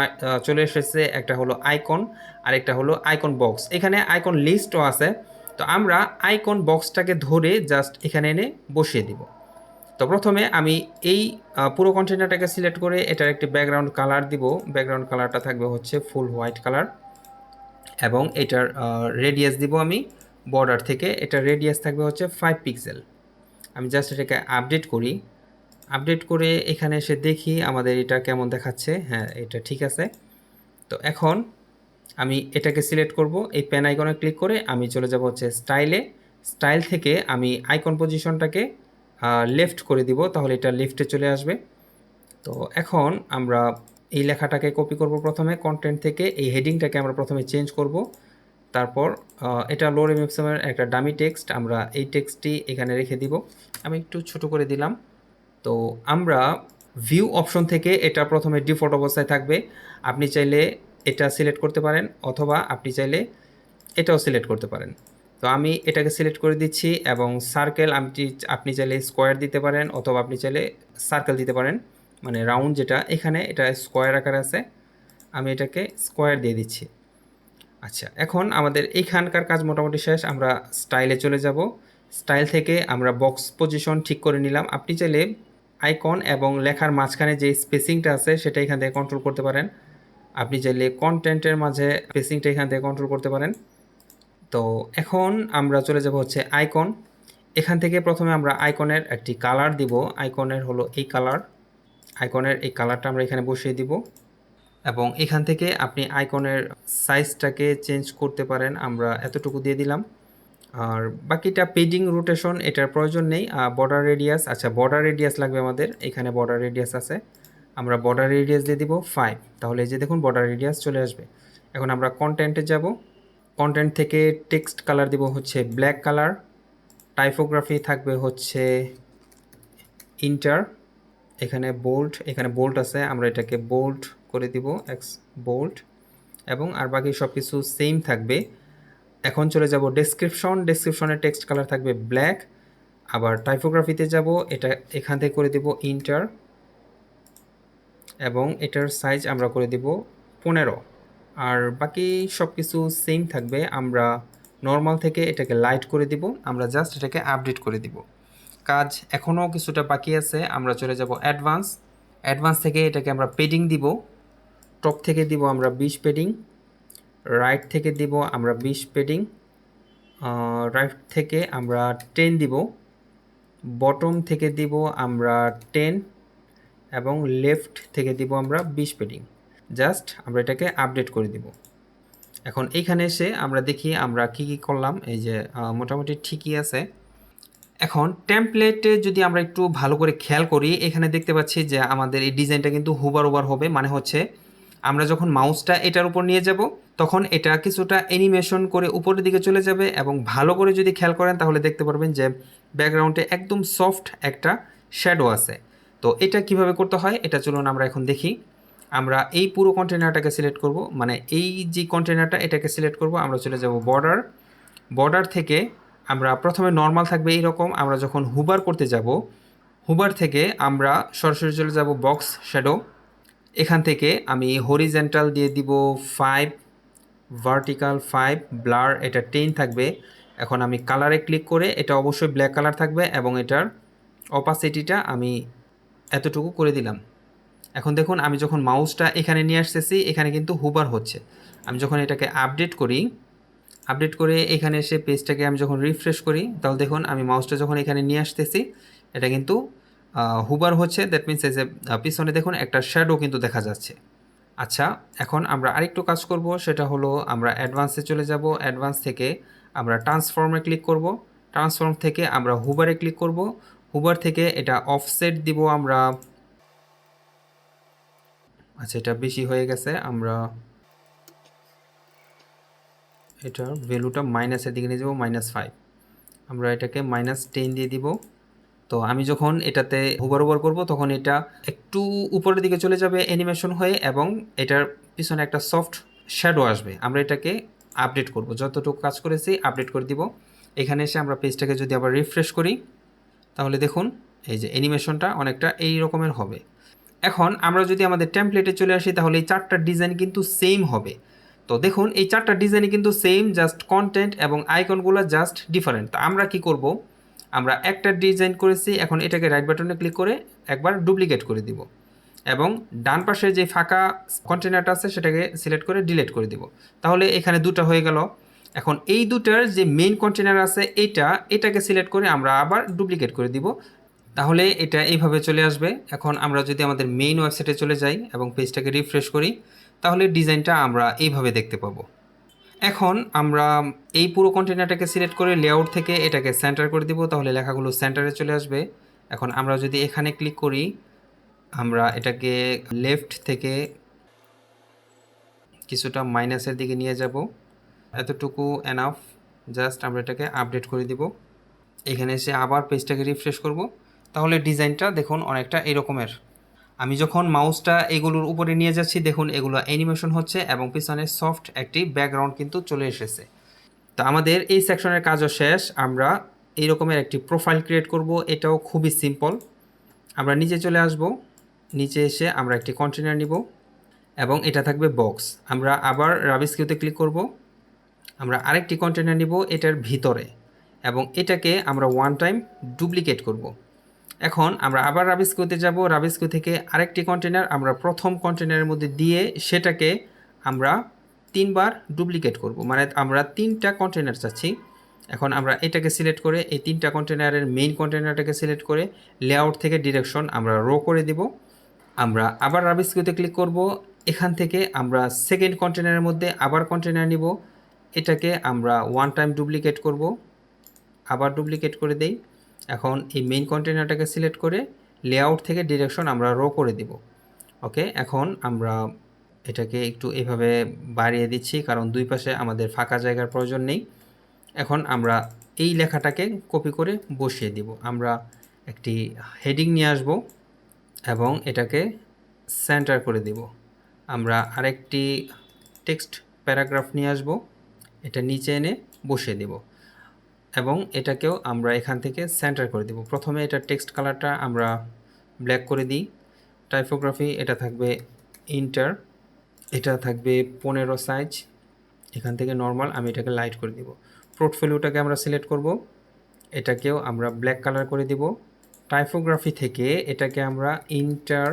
চলে এসেছে, একটা হলো আইকন আর একটা হলো আইকন বক্স। এখানে আইকন লিস্টও আছে। তো আমরা আইকন বক্সটাকে ধরে জাস্ট এখানে এনে বসিয়ে দিব। তো প্রথমে আমি এই পুরো কন্টেনারটাকে সিলেক্ট করে এটার একটি ব্যাকগ্রাউন্ড কালার দিব। ব্যাকগ্রাউন্ড কালারটা থাকবে হচ্ছে ফুল হোয়াইট কালার, এবং এটার রেডিয়াস দিব আমি বর্ডার থেকে, এটার রেডিয়াস থাকবে হচ্ছে 5 পিক্সেল। আমি জাস্ট এটাকে আপডেট করি। আপডেট করে এখানে এসে দেখি আমাদের এটা কেমন দেখাচ্ছে। হ্যাঁ, এটা ঠিক আছে। তো এখন আমি এটাকে সিলেক্ট করব, এই পেন আইকনে ক্লিক করে আমি চলে যাব হচ্ছে স্টাইল থেকে আমি আইকন পজিশনটাকে লেফট করে দিব, তাহলে এটা লেফটে চলে আসবে। তো এখন আমরা এই লেখাটাকে কপি করব, প্রথমে কন্টেন্ট থেকে এই হেডিংটাকে আমরা প্রথমে চেঞ্জ করব। তারপর এটা লোরেম ইপসমের একটা ডামি টেক্সট, আমরা এই টেক্সটটি এখানে রেখে দিব। আমি একটু ছোট করে দিলাম। তো আমরা ভিউ অপশন থেকে এটা প্রথমে ডিফল্ট অবস্থায় থাকবে, আপনি চাইলে এটা সিলেক্ট করতে পারেন, অথবা আপনি চাইলে এটাও সিলেক্ট করতে পারেন। তো আমি এটাকে সিলেক্ট করে দিচ্ছি এবং সার্কেল আপনি চাইলে স্কোয়ার দিতে পারেন অথবা আপনি চাইলে সার্কেল দিতে পারেন, মানে রাউন্ড যেটা এখানে এটা স্কোয়ার আকারে আছে, আমি এটাকে স্কোয়ার দিয়ে দিচ্ছি। আচ্ছা, এখন আমাদের এইখানকার কাজ মোটামুটি শেষ। আমরা স্টাইলে চলে যাব। স্টাইল থেকে আমরা বক্স পজিশন ঠিক করে নিলাম। আপনি চাইলে আইকন এবং লেখার মাঝখানে যে স্পেসিংটা আছে সেটা এখান থেকে কন্ট্রোল করতে পারেন। আপনি চাইলে কন্টেন্টের মাঝে স্পেসিংটা এখান থেকে কন্ট্রোল করতে পারেন। তো এখন আমরা চলে যাব হচ্ছে আইকন। এখান থেকে প্রথমে আমরা আইকনের একটি কালার দিব। আইকনের হলো এই কালার। আইকনের এই কালারটা আমরা এখানে বসিয়ে দিব এবং এখান থেকে আপনি আইকনের সাইজটাকে চেঞ্জ করতে পারেন। আমরা এতটুকু দিয়ে দিলাম। আর বাকিটা পেডিং রোটেশন এটার প্রয়োজন নেই। বর্ডার রেডিয়াস, আচ্ছা বর্ডার রেডিয়াস লাগবে আমাদের, এখানে বর্ডার রেডিয়াস আছে, আমরা বর্ডার রেডিয়াস দিয়ে দিব 5। তাহলে এই যে দেখুন বর্ডার রেডিয়াস চলে আসবে। এখন আমরা কন্টেন্টে যাব। কন্টেন্ট থেকে টেক্সট কালার দিব হচ্ছে ব্ল্যাক কালার। টাইপোগ্রাফি থাকবে হচ্ছে ইন্টার। এখানে বোল্ড আছে, আমরা এটাকে বোল্ড করে দিব, এক্স বোল্ড, এবং আর বাকি সব কিছু সেম থাকবে। এখন চলে যাব ডেসক্রিপশনের টেক্সট কালার থাকবে ব্ল্যাক। আবার টাইপোগ্রাফিতে যাব, এটা এখান থেকে করে দিব ইন্টার এবং এটার সাইজ আমরা করে দিব 15। আর বাকি সব কিছু সেম থাকবে। আমরা নর্মাল থেকে এটাকে লাইট করে দিব, আমরা জাস্ট এটাকে আপডেট করে দিব। কাজ এখনও কিছুটা বাকি আছে। আমরা চলে যাব অ্যাডভান্স থেকে এটাকে আমরা পেডিং দিব। টপ থেকে দিব আমরা 20 পেডিং, রাইট থেকে দিব আমরা 20 পেডিং, রাইট থেকে আমরা 10 দিব, বটম থেকে দিব আমরা 10 এবং লেফট থেকে দিব আমরা 20 পেডিং। জাস্ট আমরা এটাকে আপডেট করে দিব। এখন এইখানে এসে আমরা দেখি আমরা কি করলাম। এই যে মোটামুটি ঠিকই আছে। এখন টেমপ্লেটে যদি আমরা একটু ভালো করে খেয়াল করি, এখানে দেখতে পাচ্ছি যে আমাদের এই ডিজাইনটা কিন্তু হুবার ওভার হবে। মানে হচ্ছে আমরা যখন মাউসটা এটার উপর নিয়ে যাব তখন এটা কিছুটা অ্যানিমেশন করে উপরের দিকে চলে যাবে এবং ভালো করে যদি খেয়াল করেন তাহলে দেখতে পারবেন যে ব্যাকগ্রাউন্ডে একদম সফট একটা শ্যাডো আছে। তো এটা কিভাবে করতে হয় এটা চলুন আমরা এখন দেখি। আমরা এই পুরো কন্টেনারটাকে সিলেক্ট করব, মানে এই যে কন্টেনারটা এটাকে সিলেক্ট করব। আমরা চলে যাব বর্ডার থেকে আমরা প্রথমে নর্মাল থাকবে এইরকম। আমরা যখন হুবার করতে যাব, হুবার থেকে আমরা সরাসরি চলে যাব বক্স শ্যাডো। এখান থেকে আমি হরিজেন্টাল দিয়ে দিব 5, ভার্টিক্যাল 5, ব্লার এটা 10 থাকবে। এখন আমি কালারে ক্লিক করে, এটা অবশ্যই ব্ল্যাক কালার থাকবে এবং এটার অপাসিটিটা আমি এতটুকু করে দিলাম। এখন দেখুন আমি যখন মাউসটা এখানে নিয়ে আসতেছি এখানে কিন্তু হুবার হচ্ছে। আমি যখন এটাকে আপডেট করে এখানে এসে পেজটাকে আমি যখন রিফ্রেশ করি তাহলে দেখুন আমি মাউসটা যখন এখানে নিয়ে আসতেছি এটা কিন্তু হুবার হচ্ছে। দ্যাট মিনস এই যে পিছনে দেখুন একটা শ্যাডো কিন্তু দেখা যাচ্ছে। আচ্ছা, এখন আমরা আরেকটু কাজ করব, সেটা হলো আমরা অ্যাডভান্সে চলে যাব। অ্যাডভান্স থেকে আমরা ট্রান্সফর্মে ক্লিক করব। ট্রান্সফর্ম থেকে আমরা হুবারে ক্লিক করব। হুবার থেকে এটা অফসেট দিব আমরা। আচ্ছা, এটা বেশি হয়ে গেছে, আমরা এটার ভ্যালুটা মাইনাসের দিকে নিয়ে যাব, -5। আমরা এটাকে -10 দিয়ে দিব। তো আমি যখন এটাতে হুবার করব তখন এটা একটু উপরের দিকে চলে যাবে অ্যানিমেশন হয়ে এবং এটার পিছনে একটা সফট শ্যাডো আসবে। আমরা এটাকে আপডেট করব, যতটুকু কাজ করেছি আপডেট করে দিব। এখানে এসে আমরা পেজটাকে যদি আবার রিফ্রেশ করি তাহলে দেখুন এই যে অ্যানিমেশনটা অনেকটা এই রকমের হবে। এখন আমরা যদি আমাদের টেমপ্লেটে চলে আসি তাহলে এই 4টা ডিজাইন কিন্তু সেম হবে। তো দেখুন এই 4টা ডিজাইনই কিন্তু সেম, জাস্ট কন্টেন্ট এবং আইকনগুলো জাস্ট ডিফারেন্ট। তো আমরা কি করব, আমরা একটা ডিজাইন করেছি, এখন এটাকে রাইট বাটনে ক্লিক করে একবার ডুপ্লিকেট করে দিব এবং ডান পাশে যে ফাঁকা কন্টেনারটা আছে সেটাকে সিলেক্ট করে ডিলিট করে দিব। তাহলে এখানে দুটো হয়ে গেল। এখন এই দুটার যে মেইন কন্টেনার আছে এটাকে সিলেক্ট করে আমরা আবার ডুপ্লিকেট করে দিব। তাহলে এটা এইভাবে চলে আসবে। এখন আমরা যদি আমাদের মেইন ওয়েবসাইটে চলে যাই এবং পেজটাকে রিফ্রেশ করি তাহলে ডিজাইনটা আমরা এইভাবে দেখতে পাবো। এখন আমরা এই পুরো কন্টেনারটাকে সিলেক্ট করে লেআউট থেকে এটাকে সেন্টার করে দিব, তাহলে লেখাগুলো সেন্টারে চলে আসবে। এখন আমরা যদি এখানে ক্লিক করি আমরা এটাকে লেফট থেকে কিছুটা মাইনাসের দিকে নিয়ে যাব, এতটুকু এনাফ। জাস্ট আমরা এটাকে আপডেট করে দিব। এখানে এসে আবার পেজটাকে রিফ্রেশ করব, তাহলে ডিজাইনটা দেখুন অনেকটা এরকমের। আমি যখন মাউসটা এগুলোর উপরে নিয়ে যাচ্ছি দেখুন এগুলো অ্যানিমেশন হচ্ছে এবং পিছনে সফট একটি ব্যাকগ্রাউন্ড কিন্তু চলে এসেছে। তো আমাদের এই সেকশনের কাজও শেষ। আমরা এই রকমের একটি প্রোফাইল ক্রিয়েট করব, এটাও খুবই সিম্পল। আমরা নিচে চলে আসব, নিচে এসে আমরা একটি কন্টেনার নিব এবং এটা থাকবে বক্স। আমরা আবার রাবিস কিউতে ক্লিক করব, আমরা আরেকটি কন্টেনার নিব এটার ভিতরে এবং এটাকে আমরা ওয়ান টাইম ডুপ্লিকেট করব। এখন আমরা আবার রাবিস কিউতে যাব, রাবিস কিউ থেকে আরেকটি কন্টেনার আমরা প্রথম কন্টেনারের মধ্যে দিয়ে সেটাকে আমরা 3 বার ডুপ্লিকেট করব, মানে আমরা 3টা কন্টেনার চাচ্ছি। এখন আমরা এটাকে সিলেক্ট করে এই 3টা কন্টেনারের মেইন কন্টেনারটাকে সিলেক্ট করে লেআউট থেকে ডিরেকশন আমরা রো করে দিব। আমরা আবার রাবিস কিউতে ক্লিক করব, এখান থেকে আমরা সেকেন্ড কন্টেনারের মধ্যে আবার কন্টেনার নিব, এটাকে আমরা ওয়ান টাইম ডুপ্লিকেট করব, আবার ডুপ্লিকেট করে দেই। এখন এই মেইন কন্টেনারটাকে সিলেক্ট করে লেআউট থেকে ডিরেকশন আমরা রো করে দিব। ওকে, এখন আমরা এটাকে একটু এভাবে বাড়িয়ে দিচ্ছি কারণ দুই পাশে আমাদের ফাঁকা জায়গার প্রয়োজন নেই। এখন আমরা এই লেখাটাকে কপি করে বসিয়ে দিব। আমরা একটি হেডিং নিয়ে আসব এবং এটাকে সেন্টার করে দিব। আমরা আরেকটি টেক্সট প্যারাগ্রাফ নিয়ে আসব, এটা নিচে এনে বসিয়ে দেব এবং এটাকেও আমরা এখান থেকে সেন্টার করে দেব। প্রথমে এটা টেক্সট কালারটা আমরা ব্ল্যাক করে দিই। টাইপোগ্রাফি এটা থাকবে ইন্টার, এটা থাকবে 15 সাইজ, এখান থেকে নর্মাল আমি এটাকে লাইট করে দিব। পোর্টফোলিওটাকে আমরা সিলেক্ট করব, এটাকেও আমরা ব্ল্যাক কালার করে দিব। টাইপোগ্রাফি থেকে এটাকে আমরা ইন্টার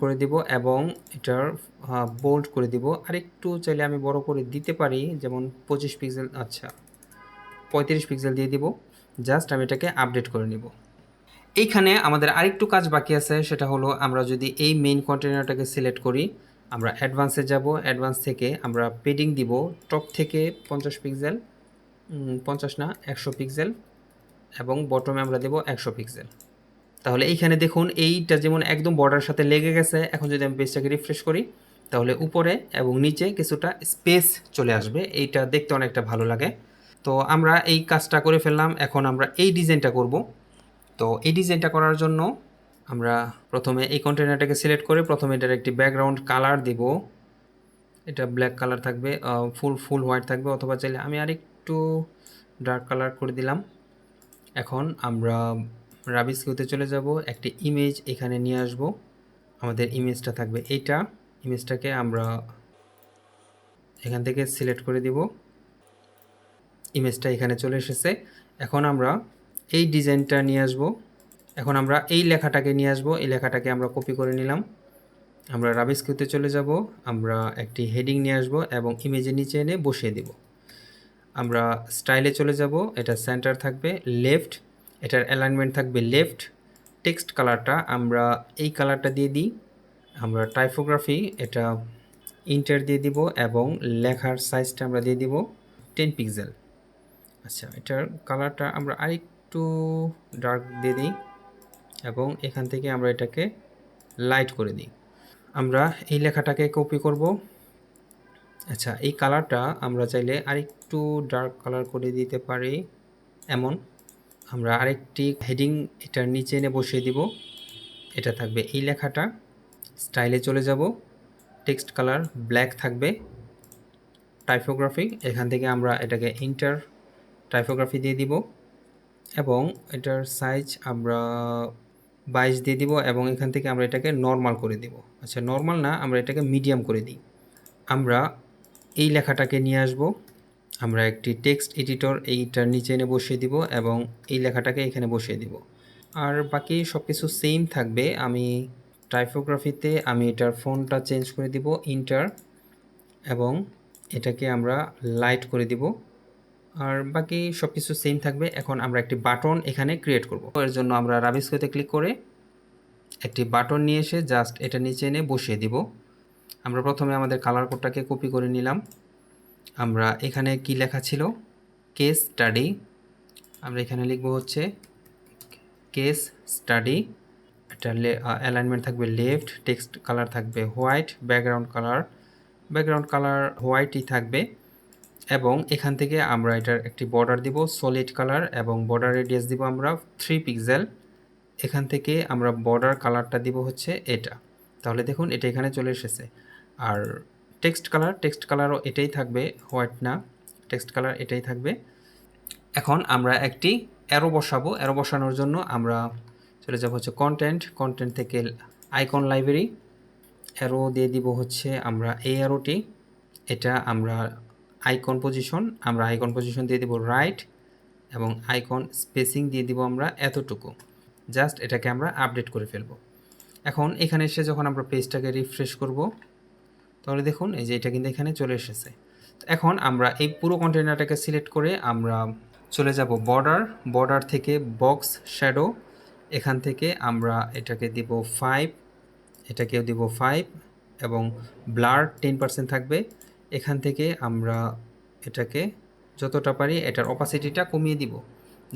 করে দিব এবং এটার বোল্ড করে দিব। আরেকটু চাইলে আমি বড় করে দিতে পারি, যেমন 25 পিক্সেল, আচ্ছা 35 পিক্সেল দিয়ে দিব। জাস্ট আমি এটাকে আপডেট করে নিব। এইখানে আমাদের আরেকটু কাজ বাকি আছে, সেটা হলো আমরা যদি এই মেইন কন্টেনারটাকে সিলেক্ট করি, আমরা অ্যাডভান্সে যাব, অ্যাডভান্স থেকে আমরা পেডিং দিব টপ থেকে 50 পিক্সেল, 50 না 100 পিক্সেল এবং বটমে আমরা দেব 100 পিক্সেল। তাহলে এইখানে দেখুন এইটা যেমন একদম বর্ডারের সাথে লেগে গেছে। এখন যদি আমি পেজটাকে রিফ্রেশ করি তাহলে উপরে এবং নিচে কিছুটা স্পেস চলে আসবে, এইটা দেখতে অনেকটা ভালো লাগে। তো আমরা এই কাজটা করে ফেললাম। এখন আমরা এই ডিজাইনটা করব। তো এই ডিজাইনটা করার জন্য আমরা প্রথমে এই কন্টেনারটাকে সিলেক্ট করে প্রথমে এটার একটি ব্যাকগ্রাউন্ড কালার দেব। এটা ব্ল্যাক কালার থাকবে, ফুল হোয়াইট থাকবে, অথবা চাইলে আমি আরেকটু ডার্ক কালার করে দিলাম। এখন আমরা রাবিস কিউতে চলে যাব, একটি ইমেজ এখানে নিয়ে আসব। আমাদের ইমেজটা থাকবে এইটা, ইমেজটাকে আমরা এখান থেকে সিলেক্ট করে দিব। ইমেজটা এখানে চলে এসেছে। এখন আমরা এই ডিজাইনটা নিয়ে আসব। এখন আমরা এই লেখাটাকে নিয়ে আসব, এই লেখাটাকে আমরা কপি করে নিলাম। আমরা রাবিস কিউতে চলে যাব, আমরা একটি হেডিং নিয়ে আসব এবং ইমেজের নিচে এনে বসিয়ে দেব। আমরা স্টাইলে চলে যাব, এটা সেন্টার থাকবে, লেফট, এটার অ্যালাইনমেন্ট থাকবে লেফট। টেক্সট কালারটা আমরা এই কালারটা দিয়ে দিই। আমরা টাইপোগ্রাফি এটা ইন্টার দিয়ে দিব এবং লেখার সাইজটা আমরা দিয়ে দিব 10 পিক্সেল। আচ্ছা, এটার কালারটা আমরা আরেকটু ডার্ক দিয়ে দিই এবং এখান থেকে আমরা এটাকে লাইট করে দিই। আমরা এই লেখাটাকে কপি করব। আচ্ছা, এই কালারটা আমরা চাইলে আরেকটু ডার্ক কালার করে দিতে পারি। এমন আমরা আরেকটি হেডিং এটার নিচে এনে বসিয়ে দিব। এটা থাকবে এই লেখাটা। স্টাইলে চলে যাব, টেক্সট কালার ব্ল্যাক থাকবে। টাইপোগ্রাফি এখান থেকে আমরা এটাকে ইন্টার টাইপোগ্রাফি দিয়ে দিব এবং এটার সাইজ আমরা 22 দিয়ে দিব এবং এখান থেকে আমরা এটাকে নর্মাল করে দিব। আচ্ছা, নর্মাল না, আমরা এটাকে মিডিয়াম করে দিই। আমরা এই লেখাটাকে নিয়ে আসব, আমরা একটি টেক্সট এডিটর এইটার নিচে এনে বসিয়ে দিব এবং এই লেখাটাকে এখানে বসিয়ে দিব। আর বাকি সব কিছু সেম থাকবে। আমি টাইপোগ্রাফিতে আমি এটার ফন্টটা চেঞ্জ করে দিব ইন্টার এবং এটাকে আমরা লাইট করে দিব। আর বাকি সব কিছু সেম থাকবে। এখন আমরা একটি বাটন এখানে ক্রিয়েট করব। এর জন্য আমরা রাবিস কিউতে ক্লিক করে একটি বাটন নিয়ে এসে জাস্ট এটা নিচে এনে বসিয়ে দিব। আমরা প্রথমে আমাদের কালার কোডটাকে কপি করে নিলাম। আমরা এখানে কি লেখা ছিল, কেস স্টাডি, আমরা এখানে লিখব হচ্ছে কেস স্টাডি। এটা অ্যালাইনমেন্ট থাকবে লেফট, টেক্সট কালার থাকবে হোয়াইট, ব্যাকগ্রাউন্ড কালার হোয়াইটই থাকবে এবং এখান থেকে আমরা এটার একটি বর্ডার দিব সলিড কালার এবং বর্ডার রেডিয়াস দিব আমরা 3 পিক্সেল। এখান থেকে আমরা বর্ডার কালারটা দিব হচ্ছে এটা। তাহলে দেখুন এটা এখানে চলে এসেছে। আর টেক্সট কালারও এটাই থাকবে, হোয়াইট না, টেক্সট কালার এটাই থাকবে। এখন আমরা একটি অ্যারো বসাবো। অ্যারো বসানোর জন্য আমরা চলে যাব হচ্ছে কন্টেন্ট থেকে আইকন লাইব্রেরি, অ্যারো দিয়ে দিব হচ্ছে আমরা এই অ্যারোটি, এটা আমরা আইকন পজিশন দিয়ে দিব রাইট, এবং আইকন স্পেসিং দিয়ে দিব আমরা এতটুকু। জাস্ট এটাকে আমরা আপডেট করে ফেলব। এখন এখানে এসে যখন আমরা পেজটাকে রিফ্রেশ করব, তাহলে দেখুন এই যে এটা কিন্তু এখানে চলে এসেছে। এখন আমরা এই পুরো কন্টেনারটাকে সিলেক্ট করে আমরা চলে যাব বর্ডার থেকে বক্স শ্যাডো, এখান থেকে আমরা এটাকে দিব 5, এটাকেও দিব 5, এবং ব্লার 10% থাকবে। এখান থেকে আমরা এটাকে যতটা পারি এটার অপাসিটিটা কমিয়ে দিব।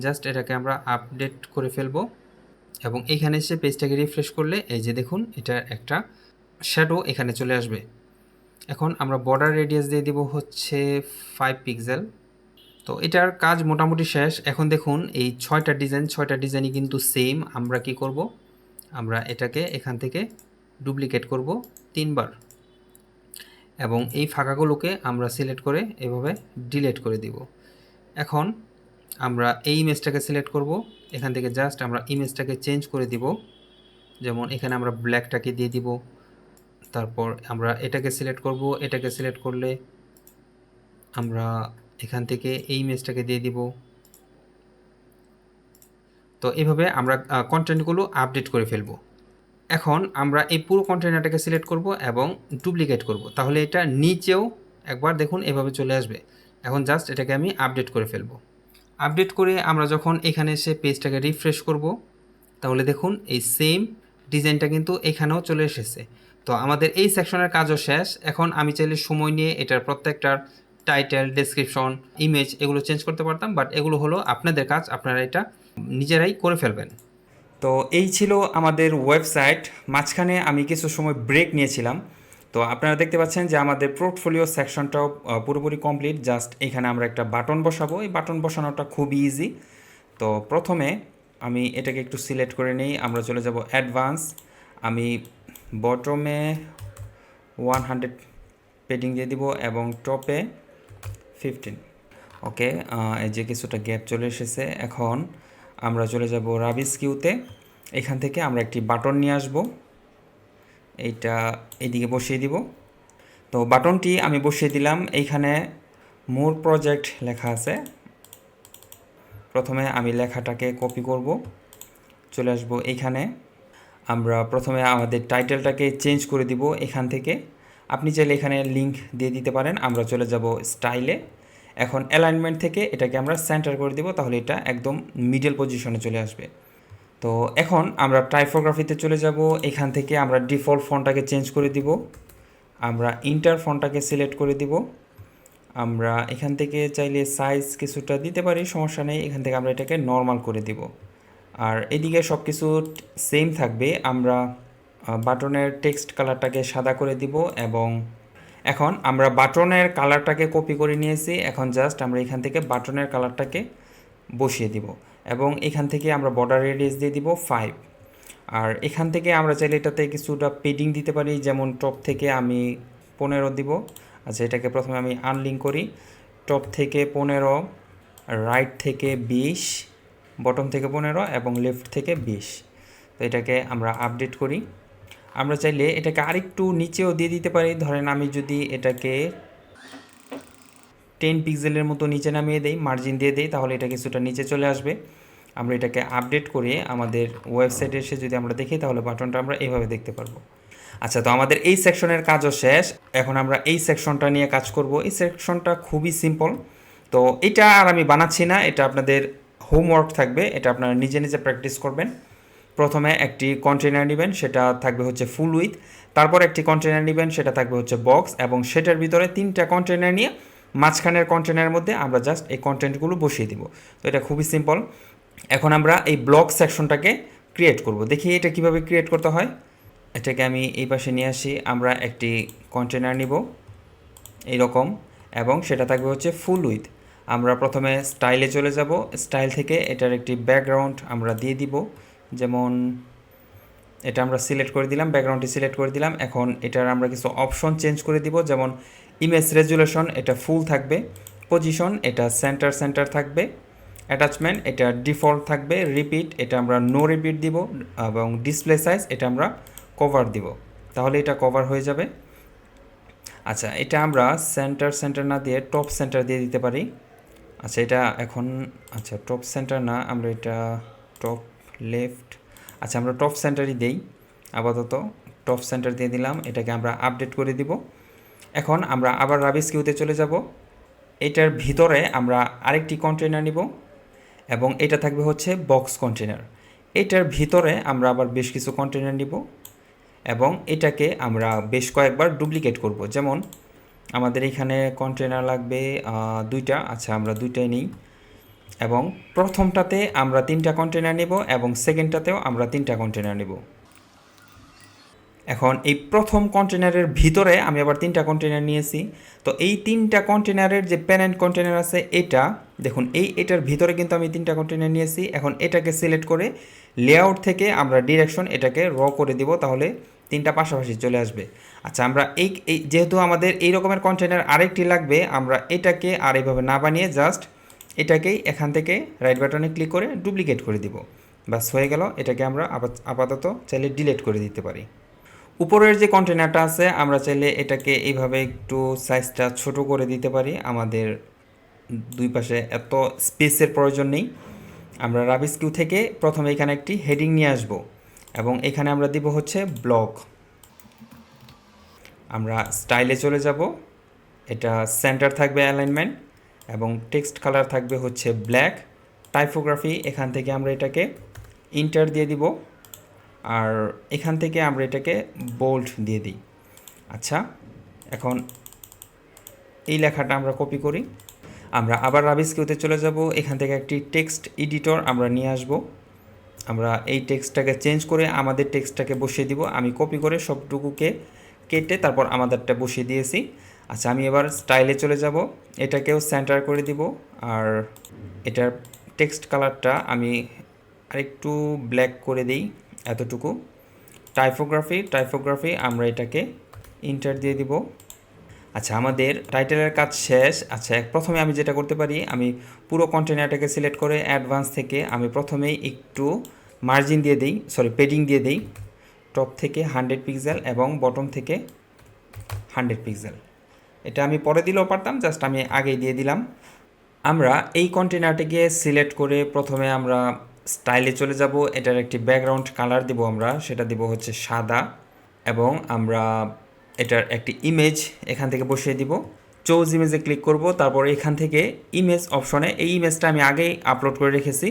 জাস্ট এটাকে আমরা আপডেট করে ফেলবো, এবং এইখানে এসে পেজটাকে রিফ্রেশ করলে এই যে দেখুন এটার একটা শ্যাডো এখানে চলে আসবে। এখন আমরা বর্ডার রেডিয়াস দিয়ে দিব হচ্ছে 5 পিক্সেল। তো এটার কাজ মোটামুটি শেষ। এখন দেখুন এই 6টা ডিজাইনই কিন্তু সেম। আমরা কি করব, আমরা এটাকে এখান থেকে ডুপ্লিকেট করব 3 বার, এবং এই ফাঁকাগুলোকে আমরা সিলেক্ট করে এভাবে ডিলিট করে দিব। এখন আমরা এই ইমেজটাকে সিলেক্ট করব, এখান থেকে জাস্ট আমরা ইমেজটাকে চেঞ্জ করে দিব। যেমন এখানে আমরা ব্ল্যাকটাকে দিয়ে দিব, তারপর আমরা এটাকে সিলেক্ট করব, এটাকে সিলেক্ট করলে আমরা এখান থেকে এই ইমেজটাকে দিয়ে দিব। তো এইভাবে আমরা কন্টেন্টগুলো আপডেট করে ফেলব। এখন আমরা এই পুরো কন্টেনারটাকে সিলেক্ট করব এবং ডুপ্লিকেট করব, তাহলে এটা নিচেও একবার দেখুন এভাবে চলে আসবে। এখন জাস্ট এটাকে আমি আপডেট করে ফেলব। আপডেট করে আমরা যখন এখানে এসে পেজটাকে রিফ্রেশ করব, তাহলে দেখুন এই সেম ডিজাইনটা কিন্তু এখানেও চলে এসেছে। তো আমাদের এই সেকশনের কাজও শেষ। এখন আমি চাইলে সময় নিয়ে এটার প্রত্যেকটার টাইটেল, ডেসক্রিপশন, ইমেজ এগুলো চেঞ্জ করতে পারতাম, বাট এগুলো হলো আপনাদের কাজ, আপনারা এটা নিজেরাই করে ফেলবেন। তো এই ছিল আমাদের ওয়েবসাইট। মাঝখানে আমি কিছু সময় ব্রেক নিয়েছিলাম। তো আপনারা দেখতে পাচ্ছেন যে আমাদের পোর্টফোলিও সেকশনটাও পুরোপুরি কমপ্লিট। জাস্ট এখানে আমরা একটা বাটন বসাবো। এই বাটন বসানোটা খুবই ইজি। তো প্রথমে আমি এটাকে একটু সিলেক্ট করে নিই, আমরা চলে যাব অ্যাডভান্স। আমি বটমে 100 পেডিং দিয়ে দিব এবং টপে 15। ওকে, এই যে কিছুটা গ্যাপ চলে এসেছে। এখন আমরা চলে যাব রাবিস কিউতে। এখান থেকে আমরা একটি বাটন নিয়ে আসব, এইটা এইদিকে বসিয়ে দিব। তো বাটনটি আমি বসিয়ে দিলাম। এইখানে মোর প্রজেক্ট লেখা আছে। প্রথমে আমি লেখাটাকে কপি করব, চলে আসব এইখানে। আমরা প্রথমে আমাদের টাইটেলটাকে চেঞ্জ করে দিব এখান থেকে। আপনি চাইলে এখানে লিঙ্ক দিয়ে দিতে পারেন। আমরা চলে যাব স্টাইলে। এখন অ্যালাইনমেন্ট থেকে এটাকে আমরা সেন্টার করে দিব, তাহলে এটা একদম মিডল পজিশনে চলে আসবে। তো এখন আমরা টাইপোগ্রাফিতে চলে যাব। এখান থেকে আমরা ডিফল্ট ফন্টটাকে চেঞ্জ করে দিব, আমরা ইন্টার ফন্টটাকে সিলেক্ট করে দিব। আমরা এখান থেকে চাইলে সাইজ কিছুটা দিতে পারি, সমস্যা নেই। এখান থেকে আমরা এটাকে নর্মাল করে দিব, আর এদিকে সব কিছু সেম থাকবে। আমরা বাটনের টেক্সট কালারটাকে সাদা করে দিব, এবং এখন আমরা বাটনের কালারটাকে কপি করে নিয়েছি। এখন জাস্ট আমরা এখান থেকে বাটনের কালারটাকে বসিয়ে দিব, এবং এখান থেকে আমরা বর্ডার রেডিয়াস দিয়ে দিব 5। আর এখান থেকে আমরা চাইলে এটাতে কিছুটা পেডিং দিতে পারি, যেমন টপ থেকে আমি 15 দিব। আচ্ছা, এটাকে প্রথমে আমি আনলিঙ্ক করি। টপ থেকে 15, রাইট থেকে 20, বটম থেকে 15 এবং লেফট থেকে 20। তো এটাকে আমরা আপডেট করি। আমরা চাইলে এটাকে আরেকটু নিচেও দিয়ে দিতে পারি। ধরেন আমি যদি এটাকে 10 পিক্সেলের মতো নিচে নামিয়ে দেই, মার্জিন দিয়ে দেই, তাহলে এটা কিছুটা নিচে চলে আসবে। আমরা এটাকে আপডেট করে আমাদের ওয়েবসাইটে এসে যদি আমরা দেখি, তাহলে বাটনটা আমরা এইভাবে দেখতে পারবো। আচ্ছা, তো আমাদের এই সেকশনের কাজও শেষ। এখন আমরা এই সেকশনটা নিয়ে কাজ করব। এই সেকশনটা খুবই সিম্পল। তো এটা আর আমি বানাচ্ছি না, এটা আপনাদের হোমওয়ার্ক থাকবে, এটা আপনারা নিজে নিজে প্র্যাকটিস করবেন। প্রথমে একটি কন্টেনার নেবেন, সেটা থাকবে হচ্ছে ফুল উইথ। তারপর একটি কন্টেনার নেবেন, সেটা থাকবে হচ্ছে বক্স, এবং সেটার ভিতরে 3টা কন্টেনার নিয়ে মাঝখানের কন্টেনারের মধ্যে আমরা জাস্ট এই কন্টেন্টগুলো বসিয়ে দিব। তো এটা খুবই সিম্পল। এখন আমরা এই ব্লক সেকশনটাকে ক্রিয়েট করব। দেখি এটা কিভাবে ক্রিয়েট করতে হয়। এটাকে আমি এই পাশে নিয়ে আসি। আমরা একটি কন্টেনার নিব এইরকম, এবং সেটা থাকবে হচ্ছে ফুল উইথ। আমরা প্রথমে স্টাইলে চলে যাব। স্টাইল থেকে এটার একটি ব্যাকগ্রাউন্ড আমরা দিয়ে দিব, যেমন এটা আমরা সিলেক্ট করে দিলাম, ব্যাকগ্রাউন্ডটি সিলেক্ট করে দিলাম। এখন এটার আমরা কিছু অপশন চেঞ্জ করে দিব, যেমন ইমেজ রেজুলেশন এটা ফুল থাকবে, পজিশন এটা সেন্টার সেন্টার থাকবে, অ্যাটাচমেন্ট এটা ডিফল্ট থাকবে, রিপিট এটা আমরা নো রিপিট দিব, এবং ডিসপ্লে সাইজ এটা আমরা কভার দিব। তাহলে এটা কভার হয়ে যাবে। আচ্ছা, এটা আমরা সেন্টার সেন্টার না দিয়ে টপ সেন্টার দিয়ে দিতে পারি। আচ্ছা, এটা এখন আচ্ছা টপ সেন্টার না, আমরা এটা টপ লেফট, আচ্ছা আমরা টপ সেন্টারই দেই আপাতত। টপ সেন্টার দিয়ে দিলাম, এটাকে আমরা আপডেট করে দিব। এখন আমরা আবার রাবিস কিউতে চলে যাব। এটার ভিতরে আমরা আরেকটি কন্টেনার নিব, এবং এটা থাকবে হচ্ছে বক্স কন্টেনার। এটার ভিতরে আমরা আবার বেশ কিছু কন্টেনার নিব, এবং এটাকে আমরা বেশ কয়েকবার ডুপ্লিকেট করব। যেমন আমাদের এখানে কন্টেনার লাগবে 2টা, আচ্ছা আমরা 2টাই নিই, এবং প্রথমটাতে আমরা 3টা কন্টেনার নেব, এবং সেকেন্ডটাতেও আমরা 3টা কন্টেনার নেব। এখন এই প্রথম কন্টেনারের ভিতরে আমি আবার 3টা কন্টেনার নিয়েছি। তো এই 3টা কন্টেনারের যে প্যারেন্ট কন্টেনার আছে এটা দেখুন, এটার ভিতরে কিন্তু আমি 3টা কন্টেনার নিয়েছি। এখন এটাকে সিলেক্ট করে লেআউট থেকে আমরা ডিরেকশন এটাকে র করে দিব, তাহলে 3টা পাশাপাশি চলে আসবে। আচ্ছা, আমরা এই যেহেতু আমাদের এই রকমের কন্টেনার আরেকটি লাগবে, আমরা এটাকে আর এইভাবে না বানিয়ে জাস্ট এটাকেই এখান থেকে রাইট বাটনে ক্লিক করে ডুপ্লিকেট করে দিব, বাস হয়ে গেল। এটাকে আমরা আপাতত চাইলে ডিলিট করে দিতে পারি। উপরের যে কন্টেনারটা আছে আমরা চাইলে এটাকে এইভাবে একটু সাইজটা ছোট করে দিতে পারি, আমাদের দুই পাশে এত স্পেসের প্রয়োজন নেই। আমরা রাবিস কিউ থেকে প্রথমে এখানে একটি হেডিং নিয়ে আসব, এবং এখানে আমরা দিব হচ্ছে ব্লক। আমরা স্টাইলে চলে যাব, এটা সেন্টার থাকবে অ্যালাইনমেন্ট, এবং টেক্সট কালার থাকবে হচ্ছে ব্ল্যাক। টাইপোগ্রাফি এখান থেকে আমরা এটাকে ইন্টার দিয়ে দিব, আর এখান থেকে আমরা এটাকে বোল্ড দিয়ে দিই। আচ্ছা, এখন এই লেখাটা আমরা কপি করি। আমরা আবার রাবিস কিউতে চলে যাব, এখান থেকে একটি টেক্সট এডিটর আমরা নিয়ে আসব। আমরা এই টেক্সটটাকে চেঞ্জ করে আমাদের টেক্সটটাকে বসিয়ে দিব। আমি কপি করে সবটুকুকে কেটে তারপর আমাদেরটা বসিয়ে দিয়েছি। আচ্ছা, আমি এবার স্টাইলে চলে যাব, এটাকেও সেন্টার করে দিব, আর এটার টেক্সট কালারটা আমি আরেকটু ব্ল্যাক করে দিই, এতটুকু। টাইপোগ্রাফি আমরা এটাকে ইন্টার দিয়ে দিব। আচ্ছা, আমাদের টাইটেলের কাজ শেষ। আচ্ছা, প্রথমে আমি যেটা করতে পারি, আমি পুরো কন্টেনারটাকে সিলেক্ট করে অ্যাডভান্স থেকে আমি প্রথমেই একটু মার্জিন দিয়ে দিই, পেডিং দিয়ে দিই, টপ থেকে 100 পিক্সেল এবং বটম থেকে 100 পিক্সেল। এটা আমি পরে দিলেও পারতাম, জাস্ট আমি আগেই দিয়ে দিলাম। আমরা এই কন্টেনারটিকে সিলেক্ট করে প্রথমে আমরা স্টাইলে চলে যাব, এটার একটি ব্যাকগ্রাউন্ড কালার দিব, আমরা সেটা দিব হচ্ছে সাদা, এবং আমরা এটার একটি ইমেজ এখান থেকে বসিয়ে দিব। চুজ ইমেজে ক্লিক করব, তারপর এখান থেকে ইমেজ অপশনে, এই ইমেজটা আমি আগেই আপলোড করে রেখেছি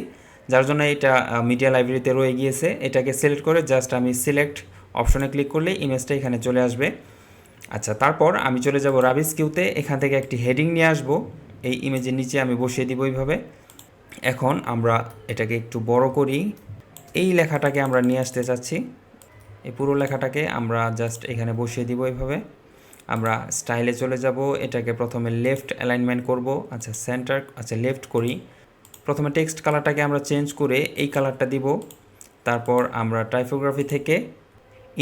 যার জন্য এটা মিডিয়া লাইব্রেরিতে রয়ে গিয়েছে। এটাকে সিলেক্ট করে জাস্ট আমি সিলেক্ট অপশনে ক্লিক করলে ইমেজটা এখানে চলে আসবে। আচ্ছা, তারপর আমি চলে যাব রাবিস কিউতে, এখান থেকে একটি হেডিং নিয়ে আসব, এই ইমেজের নিচে আমি বসিয়ে দিব এইভাবে। এখন আমরা এটাকে একটু বড় করি, এই লেখাটাকে আমরা নিয়ে আসতে চাচ্ছি, এই পুরো লেখাটাকে আমরা জাস্ট এখানে বসিয়ে দিব এইভাবে। আমরা স্টাইলে চলে যাব, এটাকে প্রথমে লেফট অ্যালাইনমেন্ট করব। আচ্ছা, সেন্টার, আচ্ছা লেফট করি। প্রথমে টেক্সট কালারটাকে আমরা চেঞ্জ করে এই কালারটা দিব, তারপর আমরা টাইপোগ্রাফি থেকে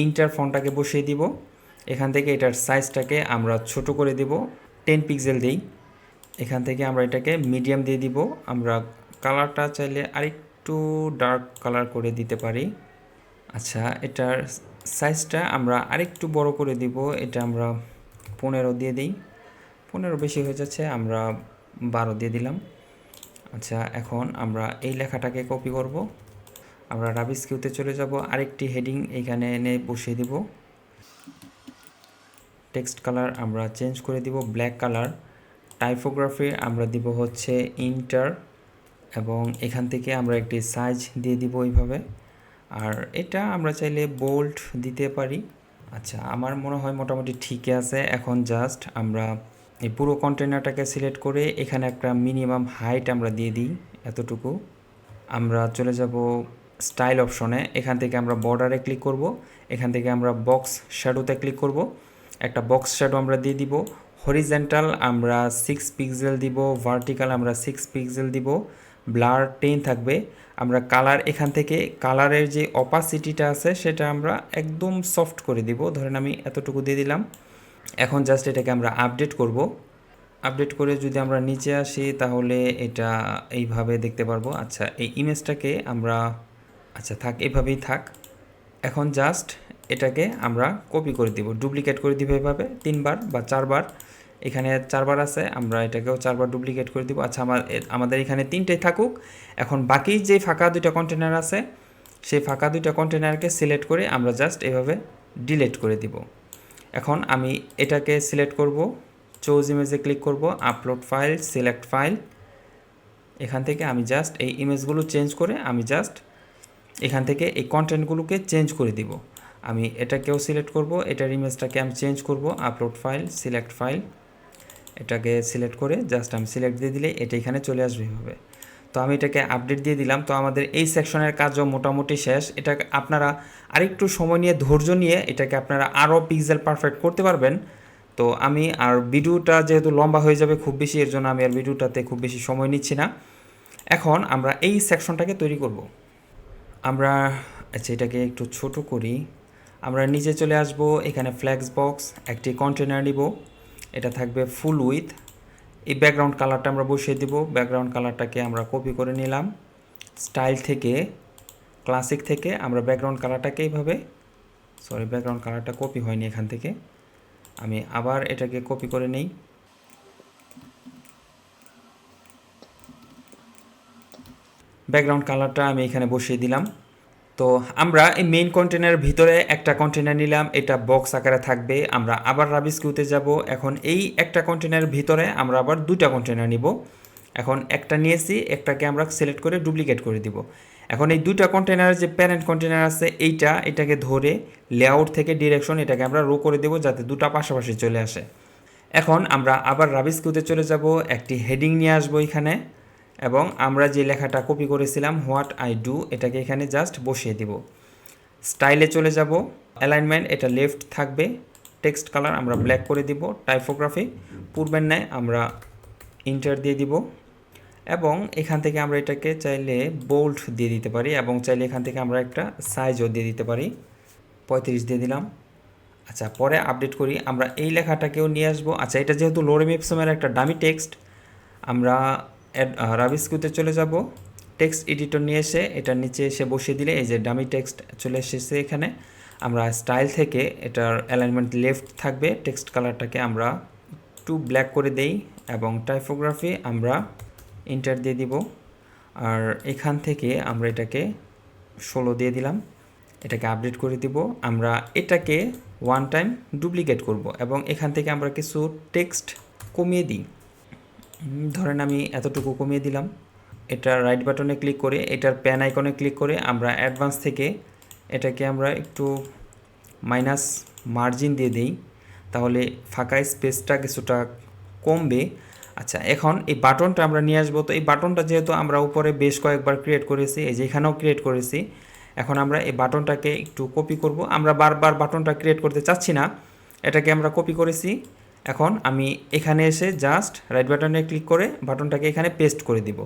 ইন্টার ফন্টটাকে বসিয়ে দিব। এখান থেকে এটার সাইজটাকে আমরা ছোট করে দিব, 10 পিক্সেল দিই। এখান থেকে আমরা এটাকে মিডিয়াম দিয়ে দিব। আমরা কালারটা চাইলে আরেকটু ডার্ক কালার করে দিতে পারি। আচ্ছা, এটার সাইজটা আমরা আরেকটু বড় করে দিব, এটা আমরা 15 দিয়ে দিই, 15 বেশি হয়ে যাচ্ছে, আমরা 12 দিয়ে দিলাম। আচ্ছা, এখন আমরা এই লেখাটাকে কপি করব, আমরা রাবিস কিউতে চলে যাব, আরেকটি হেডিং এখানে এনে বসিয়ে দিব। টেক্সট কালার আমরা চেঞ্জ করে দিব ব্ল্যাক কালার। টাইপোগ্রাফি আমরা দিব হচ্ছে ইন্টার, এবং এখান থেকে আমরা একটি সাইজ দিয়ে দিব এইভাবে, আর এটা আমরা চাইলে বোল্ড দিতে পারি। আচ্ছা, আমার মনে হয় মোটামুটি ঠিকই আছে। এখন জাস্ট আমরা এই পুরো কন্টেনারটাকে সিলেক্ট করে এখানে একটা মিনিমাম হাইট আমরা দিয়ে দিই, এতটুকু। আমরা চলে যাব স্টাইল অপশনে, এখান থেকে আমরা বর্ডারে ক্লিক করব, এখান থেকে আমরা বক্স শ্যাডোতে ক্লিক করব, একটা বক্স শ্যাডো আমরা দিয়ে দিব। হরিজেন্টাল আমরা 6 পিক্সেল দিব, ভার্টিক্যাল আমরা 6 পিক্সেল দিব, ব্লার 10 থাকবে। আমরা কালার এখান থেকে কালারের যে অপাসিটিটা আছে সেটা আমরা একদম সফট করে দিব, ধরেন আমি এতটুকু দিয়ে দিলাম। এখন জাস্ট এটাকে আমরা আপডেট করব। আপডেট করে যদি আমরা নিচে আসি তাহলে এটা এইভাবে দেখতে পারবো। আচ্ছা, এই ইমেজটাকে আমরা আচ্ছা থাক, এভাবেই থাক। এখন জাস্ট এটাকে আমরা কপি করে দিব, ডুপ্লিকেট করে দিব এভাবে 3বার বা 4বার। এখানে 4বার আছে, আমরা এটাকেও 4বার ডুপ্লিকেট করে দিব। আচ্ছা, আমাদের এখানে 3টাই থাকুক। এখন বাকি যে ফাঁকা 2টা কন্টেনার আছে সেই ফাঁকা 2টা কন্টেনারকে সিলেক্ট করে আমরা জাস্ট এভাবে ডিলিট করে দিব। এখন আমি এটাকে সিলেক্ট করব, চুজ ইমেজে ক্লিক করব, আপলোড ফাইল, সিলেক্ট ফাইল। এখান থেকে আমি জাস্ট এই ইমেজগুলো চেঞ্জ করে আমি জাস্ট এখান থেকে এই কন্টেন্টগুলোকে চেঞ্জ করে দিব। আমি এটাকেও সিলেক্ট করব, এটার ইমেজটাকে আমি চেঞ্জ করব, আপলোড ফাইল, সিলেক্ট ফাইল। এটাকে সিলেক্ট করে জাস্ট আমি সিলেক্ট দিয়ে দিলে এটা এখানে চলে আসবে এভাবে। তো আমি এটাকে আপডেট দিয়ে দিলাম। তো আমাদের এই সেকশনের কাজও মোটামুটি শেষ। এটা আপনারা আরেকটু সময় নিয়ে ধৈর্য নিয়ে এটাকে আপনারা আরও পিক্সেল পারফেক্ট করতে পারবেন। তো আমি আর ভিডিওটা যেহেতু লম্বা হয়ে যাবে খুব বেশি, এর জন্য আমি আর ভিডিওটাতে খুব বেশি সময় নিচ্ছি না। এখন আমরা এই সেকশনটাকে তৈরি করব। আমরা আচ্ছা এটাকে একটু ছোট করি। আমরা নিচে চলে আসব, এখানে ফ্ল্যাক্স বক্স একটি কন্টেনার নিব, এটা থাকবে ফুল উইথ। এই ব্যাকগ্রাউন্ড কালারটা আমরা বসিয়ে দেব। ব্যাকগ্রাউন্ড কালারটাকে আমরা কপি করে নিলাম স্টাইল থেকে, ক্লাসিক থেকে। আমরা ব্যাকগ্রাউন্ড কালারটাকে এইভাবে, সরি ব্যাকগ্রাউন্ড কালারটা কপি হয়নি এখান থেকে, আমি আবার এটাকে কপি করে নেই। ব্যাকগ্রাউন্ড কালারটা আমি এখানে বসিয়ে দিলাম। তো আমরা এই মেইন কন্টেনারের ভিতরে একটা কন্টেনার নিলাম, এটা বক্স আকারে থাকবে। আমরা আবার রাবিস কিউতে যাব। এখন এই একটা কন্টেনারের ভিতরে আমরা আবার 2টা কন্টেনার নিব। এখন একটা নিয়েছি, একটাকে আমরা সিলেক্ট করে ডুপ্লিকেট করে দিব। এখন এই 2টা কন্টেনারের যে প্যারেন্ট কন্টেনার আছে এটাকে ধরে লেআউট থেকে ডিরেকশন এটাকে আমরা রো করে দেব যাতে 2টা পাশাপাশি চলে আসে। এখন আমরা আবার রাবিস কিউতে চলে যাব, একটি হেডিং নিয়ে আসবো এখানে, এবং আমরা যে লেখাটা কপি করেছিলাম হোয়াট আই ডু এটাকে এখানে জাস্ট বসিয়ে দিব। স্টাইলে চলে যাব, অ্যালাইনমেন্ট এটা লেফট থাকবে, টেক্সট কালার আমরা ব্ল্যাক করে দিব, টাইপোগ্রাফি পূর্বের ন্যায় আমরা ইন্টার দিয়ে দিব, এবং এখান থেকে আমরা এটাকে চাইলে বোল্ড দিয়ে দিতে পারি, এবং চাইলে এখান থেকে আমরা একটা সাইজও দিয়ে দিতে পারি, 35 দিয়ে দিলাম। আচ্ছা, পরে আপডেট করি। আমরা এই লেখাটাকেও নিয়ে আসবো। আচ্ছা, এটা যেহেতু লোরেম ইপসমের একটা ডামি টেক্সট, আমরা রাবিস কিউতে চলে যাব, টেক্সট এডিটর নিয়ে এসে এটার নিচে এসে বসিয়ে দিলে এই যে ডামি টেক্সট চলে এসেছে এখানে। আমরা স্টাইল থেকে এটার অ্যালাইনমেন্ট লেফট থাকবে, টেক্সট কালারটাকে আমরা একটু ব্ল্যাক করে দেই, এবং টাইপোগ্রাফি আমরা ইন্টার দিয়ে দিব। আর এখান থেকে আমরা এটাকে 16 দিয়ে দিলাম, এটাকে আপডেট করে দিব। আমরা এটাকে 1 টাইম ডুপ্লিকেট করব, এবং এখান থেকে আমরা কিছু টেক্সট কমিয়ে দিই। ধরেন আমি এতটুকু কমিয়ে দিলাম। এটা রাইট বাটনে ক্লিক করে এটার প্যান আইকনে ক্লিক করে আমরা অ্যাডভান্স থেকে এটাকে আমরা একটু মাইনাস মার্জিন দিয়ে দিই, তাহলে ফাঁকা স্পেসটা কিছুটা কমবে। আচ্ছা, এখন এই বাটনটা আমরা নিয়ে আসবো। তো এই বাটনটা যেহেতু আমরা উপরে বেশ কয়েকবার ক্রিয়েট করেছি, এই যে এখানেও ক্রিয়েট করেছি, এখন আমরা এই বাটনটাকে একটু কপি করব। আমরা বারবার বাটনটা ক্রিয়েট করতে চাচ্ছি না, এটাকে আমরা কপি করেছি। এখন আমি এখানে এসে জাস্ট রাইট বাটনে ক্লিক করে বাটনটাকে এখানে পেস্ট করে দিব।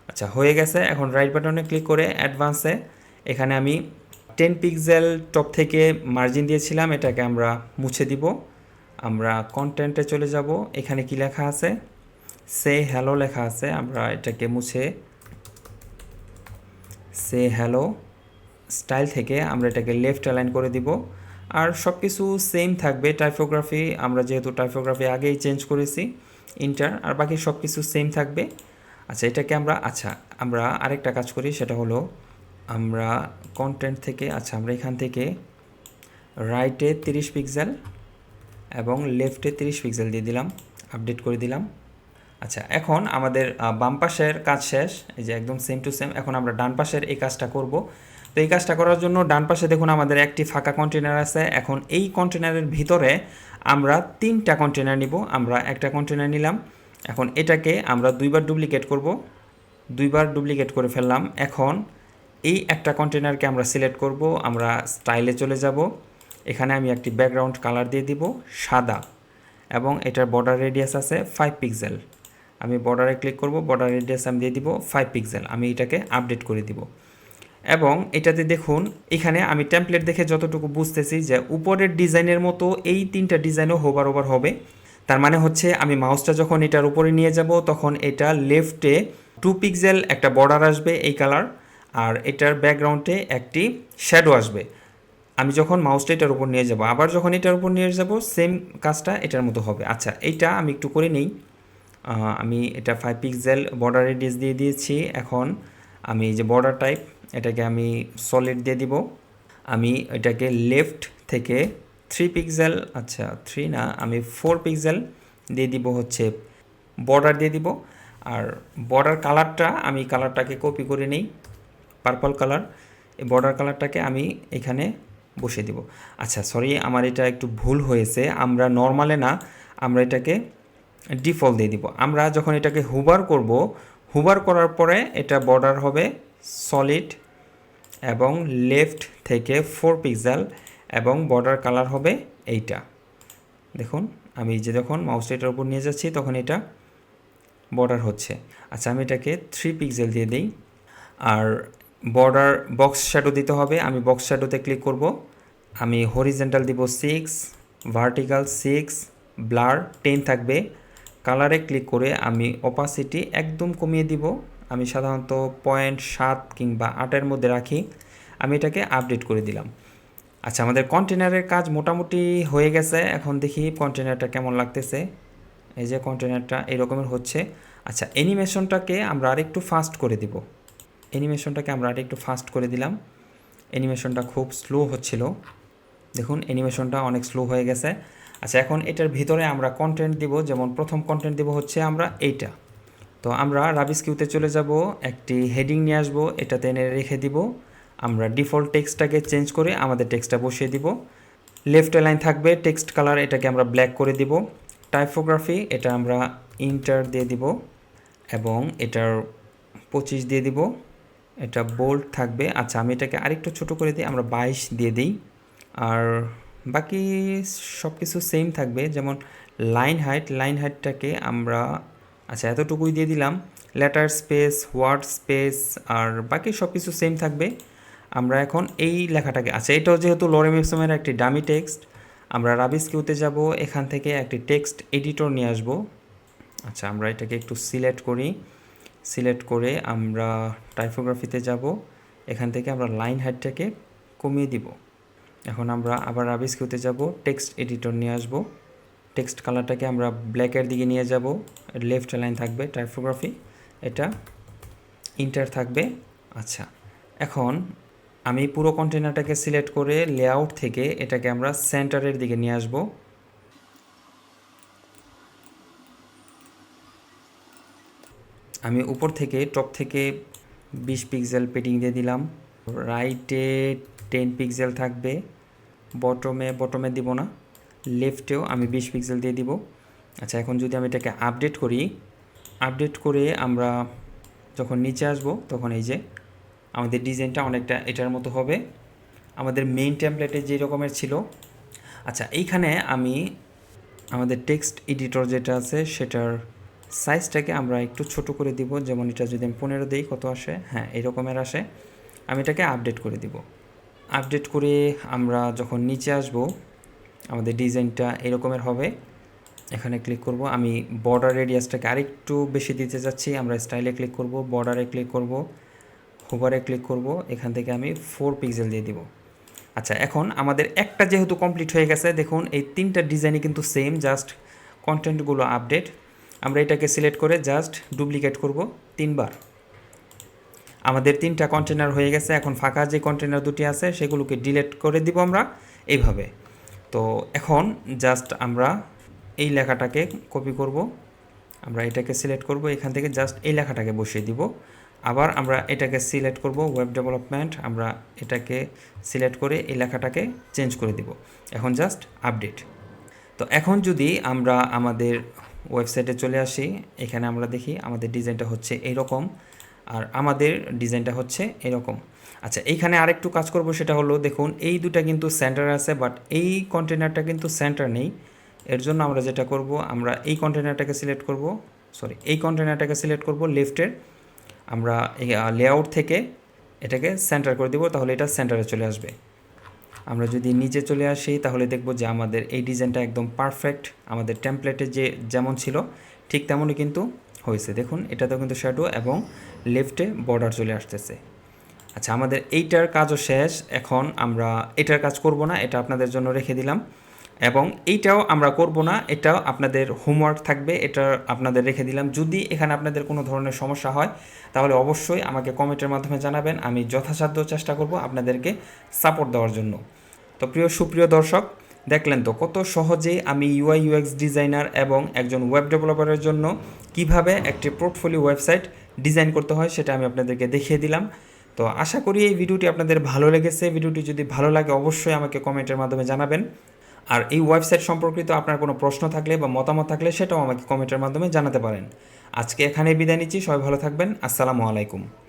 আচ্ছা, হয়ে গেছে। এখন রাইট বাটনে ক্লিক করে অ্যাডভান্সে এখানে আমি 10 পিক্সেল টপ থেকে মার্জিন দিয়েছিলাম, এটাকে আমরা মুছে দিব। আমরা কন্টেন্টে চলে যাব, এখানে কি লেখা আছে, সে হ্যালো লেখা আছে, আমরা এটাকে মুছে সে হ্যালো স্টাইল থেকে আমরা এটাকে লেফট অ্যালাইন করে দিব। আর সব কিছু সেম থাকবে, টাইপোগ্রাফি আমরা যেহেতু টাইপোগ্রাফি আগেই চেঞ্জ করেছি ইন্টার, আর বাকি সব কিছু সেম থাকবে। আচ্ছা, এটাকে আমরা আরেকটা কাজ করি, সেটা হলো আমরা কন্টেন্ট থেকে আমরা এখান থেকে রাইটে 30 পিক্সেল এবং লেফটে 30 পিক্সেল দিয়ে দিলাম, আপডেট করে দিলাম। আচ্ছা, এখন আমাদের বাম পাশের কাজ শেষ, এই যে একদম সেম টু সেম। এখন আমরা ডান পাশের এই কাজটা করব। তো এই কাজটা করার জন্য ডান পাশে দেখুন আমাদের একটি ফাঁকা কন্টেনার আছে। এখন এই কন্টেনারের ভিতরে আমরা 3টা কন্টেনার নিব। আমরা একটা কন্টেনার নিলাম, এখন এটাকে আমরা 2বার ডুপ্লিকেট করব, 2বার ডুপ্লিকেট করে ফেললাম। এখন এই একটা কন্টেনারকে আমরা সিলেক্ট করব, আমরা স্টাইলে চলে যাব, এখানে আমি একটি ব্যাকগ্রাউন্ড কালার দিয়ে দিব সাদা, এবং এটার বর্ডার রেডিয়াস আছে 5 পিক্সেল। আমি বর্ডারে ক্লিক করব, বর্ডার রেডিয়াস আমি দিয়ে দিব 5 পিক্সেল। আমি এটাকে আপডেট করে দিব এবং এটাতে দেখুন এখানে আমি টেমপ্লেট দেখে যতটুকু বুঝতেছি যে উপরের ডিজাইনের মতো এই 3টা ডিজাইনও হোভার ওভার হবে। তার মানে হচ্ছে আমি মাউসটা যখন এটার উপরে নিয়ে যাব তখন এটা লেফটে 2 পিক্সেল একটা বর্ডার আসবে এই কালার, আর এটার ব্যাকগ্রাউন্ডে একটি শ্যাডো আসবে। আমি যখন মাউসটা এটার উপর নিয়ে যাব, আবার যখন এটার উপর নিয়ে যাব সেম কাজটা এটার মতো হবে। আচ্ছা, এইটা আমি একটু করে নিই। আমি এটা 5 পিক্সেল বর্ডার রেডিয়াস দিয়ে দিয়েছি। এখন আমি যে বর্ডার টাইপ এটাকে আমি সলিড দিয়ে দিব। আমি এটাকে লেফট থেকে 3 পিক্সেল, আচ্ছা 3 না, আমি 4 পিক্সেল দিয়ে দিব হচ্ছে বর্ডার দিয়ে দিব। আর বর্ডার কালারটা আমি কালারটাকে কপি করে নিই, পার্পল কালার। এই বর্ডার কালারটাকে আমি এখানে বসিয়ে দিব। আচ্ছা সরি, আমার এটা একটু ভুল হয়েছে। আমরা নর্মালে না, আমরা এটাকে ডিফল্ট দিয়ে দিব। আমরা যখন এটাকে হুবার করব, হুবার করার পরে এটা বর্ডার হবে সলিড এবং লেফট থেকে 4 পিক্সেল এবং বর্ডার কালার হবে এইটা। দেখুন আমি যে যখন মাউসটা এটার উপর নিয়ে যাচ্ছি তখন এটা বর্ডার হচ্ছে। আচ্ছা আমি এটাকে 3 পিক্সেল দিয়ে দিই। আর বর্ডার বক্স শ্যাডো দিতে হবে। আমি বক্স শ্যাডোতে ক্লিক করব। আমি হরিজেন্টাল দিব 6, ভার্টিক্যাল 6, ব্লার 10 থাকবে। কালারে ক্লিক করে আমি অপাসিটি একদম কমিয়ে দিব। আমি সাধারণত 0.7 কিংবা 8-এর মধ্যে রাখি। আমি এটাকে আপডেট করে দিলাম। আচ্ছা আমাদের কন্টেনারের কাজ মোটামুটি হয়ে গেছে। এখন দেখি কন্টেনারটা কেমন লাগতেছে। এই যে কন্টেনারটা এরকমের হচ্ছে। আচ্ছা অ্যানিমেশনটাকে আমরা আরেকটু ফাস্ট করে দিব। অ্যানিমেশনটাকে আমরা আরেকটু ফাস্ট করে দিলাম। অ্যানিমেশনটা খুব স্লো হচ্ছিল, দেখুন অ্যানিমেশনটা অনেক স্লো হয়ে গেছে। আচ্ছা এখন এটার ভিতরে আমরা কন্টেন্ট দিব। যেমন প্রথম কন্টেন্ট দিব হচ্ছে আমরা এইটা। তো আমরা রাবিস কিউতে চলে যাব, একটি হেডিং নিয়ে আসবো, এটাতে এনে রেখে দিব। আমরা ডিফল্ট টেক্সটটাকে চেঞ্জ করে আমাদের টেক্সটটা বসিয়ে দিব। লেফট লাইন থাকবে, টেক্সট কালার এটাকে আমরা ব্ল্যাক করে দিব। টাইপোগ্রাফি এটা আমরা ইন্টার দিয়ে দিব এবং এটার 25 দিয়ে দিব। এটা বোল্ড থাকবে। আচ্ছা আমি এটাকে আরেকটু ছোট করে দিই, আমরা 22 দিয়ে দিই। আর বাকি সব কিছু সেম থাকবে। যেমন লাইন হাইটটাকে আমরা আচ্ছা এতটুকুই দিয়ে দিলাম। লেটার স্পেস, ওয়ার্ড স্পেস আর বাকি সব কিছু সেম থাকবে। আমরা এখন এই লেখাটাকে আচ্ছা এটাও যেহেতু লরেম ইপসমের একটি ডামি টেক্সট, আমরা রাবিস কিউতে যাব, এখান থেকে একটি টেক্সট এডিটর নিয়ে আসব। আচ্ছা আমরা এটাকে একটু সিলেক্ট করি। সিলেক্ট করে আমরা টাইপোগ্রাফিতে যাব, এখান থেকে আমরা লাইন হাইটটাকে কমিয়ে দিব। এখন আমরা আবার রাবিস কিউতে যাব, টেক্সট এডিটর নিয়ে আসব। টেক্সট কালারটাকে আমরা ব্ল্যাকের দিকে নিয়ে যাব। লেফট লাইন থাকবে টাইপোগ্রাফি, এটা ইন্টার থাকবে। আচ্ছা এখন আমি পুরো কন্টেনারটাকে সিলেক্ট করে লেআউট থেকে এটাকে আমরা সেন্টারের দিকে নিয়ে আসব। আমি উপর থেকে টপ থেকে 20 পিক্সেল পেডিং দিয়ে দিলাম। রাইটে 10 পিক্সেল থাকবে, বটমে দিব না, লেফটেও আমি 20 পিক্সেল দিয়ে দিব। আচ্ছা এখন যদি আমি এটাকে আপডেট করি, আপডেট করে আমরা যখন নিচে আসব তখন এই যে আমাদের ডিজাইনটা অনেকটা এটার মতো হবে, আমাদের মেইন টেমপ্লেটে যে রকমের ছিল। আচ্ছা এইখানে আমি আমাদের টেক্সট এডিটর যেটা আছে সেটার সাইজটাকে আমরা একটু ছোট করে দিব। যেমন এটা যদি আমি 15 দিই কত আসে, হ্যাঁ এরকমের আসে। আমি এটাকে আপডেট করে দিব। আপডেট করে আমরা যখন নিচে আসব আমাদের ডিজাইনটা এরকমের হবে। এখানে ক্লিক করব, আমি বর্ডার রেডিয়াসটাকে আরেকটু বেশি দিতে যাচ্ছি। আমরা স্টাইলে ক্লিক করব, বর্ডারে ক্লিক করব, হোভারে ক্লিক করব, এখান থেকে আমি 4 পিক্সেল দিয়ে দিব। আচ্ছা এখন আমাদের একটা যেহেতু কমপ্লিট হয়ে গেছে, দেখুন এই 3টা ডিজাইনই কিন্তু সেম, জাস্ট কন্টেন্টগুলো আপডেট। আমরা এটাকে সিলেক্ট করে জাস্ট ডুপ্লিকেট করব 3 বার। আমাদের 3টা কন্টেনার হয়ে গেছে। এখন ফাঁকা যে কন্টেনার দুটি আছে সেগুলোকে ডিলিট করে দিব আমরা এইভাবে। তো এখন জাস্ট আমরা এই লেখাটাকে কপি করব, আমরা এটাকে সিলেক্ট করব, এখান থেকে জাস্ট এই লেখাটাকে বসিয়ে দিব। আবার আমরা এটাকে সিলেক্ট করব ওয়েব ডেভেলপমেন্ট, আমরা এটাকে সিলেক্ট করে এই লেখাটাকে চেঞ্জ করে দিব। এখন জাস্ট আপডেট। তো এখন যদি আমরা আমাদের ওয়েবসাইটে চলে আসি, এখানে আমরা দেখি আমাদের ডিজাইনটা হচ্ছে এইরকম আর আমাদের ডিজাইনটা হচ্ছে এরকম। আচ্ছা এইখানে আরেকটু কাজ করব, সেটা হলো দেখুন এই দুটা কিন্তু সেন্টার আছে, বাট এই কন্টেনারটা কিন্তু সেন্টার নেই। এর জন্য আমরা যেটা করব, আমরা এই কন্টেনারটাকে সিলেক্ট করব, এই কন্টেনারটাকে সিলেক্ট করব লেফটের, আমরা লেআউট থেকে এটাকে সেন্টার করে দেবো, তাহলে এটা সেন্টারে চলে আসবে। আমরা যদি নিচে চলে আসি তাহলে দেখব যে আমাদের এই ডিজাইনটা একদম পারফেক্ট, আমাদের টেমপ্লেটে যেমন ছিল ঠিক তেমনই কিন্তু হয়েছে। দেখুন এটাতেও কিন্তু শ্যাডো এবং লেফটে বর্ডার চলে আসতেছে। আচ্ছা, আমাদের এইটার কাজও শেষ। এখন আমরা এটার কাজ করব না, এটা আপনাদের জন্য রেখে দিলাম। এবং এইটাও আমরা করব না, এটাও আপনাদের হোমওয়ার্ক থাকবে, এটা আপনাদের রেখে দিলাম। যদি এখানে আপনাদের কোনো ধরনের সমস্যা হয় তাহলে অবশ্যই আমাকে কমেন্টের মাধ্যমে জানাবেন, আমি যথাসাধ্য চেষ্টা করব আপনাদেরকে সাপোর্ট দেওয়ার জন্য। তো সুপ্রিয় দর্শক, দেখলেন তো কত সহজেই আমি ইউআই ইউএক্স ডিজাইনার এবং একজন ওয়েব ডেভেলপারের জন্য কিভাবে একটি পোর্টফোলিও ওয়েবসাইট ডিজাইন করতে হয় সেটা আমি আপনাদেরকে দেখিয়ে দিলাম। তো আশা করি এই ভিডিওটি আপনাদের ভালো লেগেছে। ভিডিওটি যদি ভালো লাগে অবশ্যই আমাকে কমেন্টের মাধ্যমে জানাবেন। আর এই ওয়েবসাইট সম্পর্কিত আপনার কোনো প্রশ্ন থাকলে বা মতামত থাকলে সেটাও আমাকে কমেন্টের মাধ্যমে জানাতে পারেন। আজকে এখানেই বিদায় নিচ্ছি, সবাই ভালো থাকবেন। আসসালামু আলাইকুম।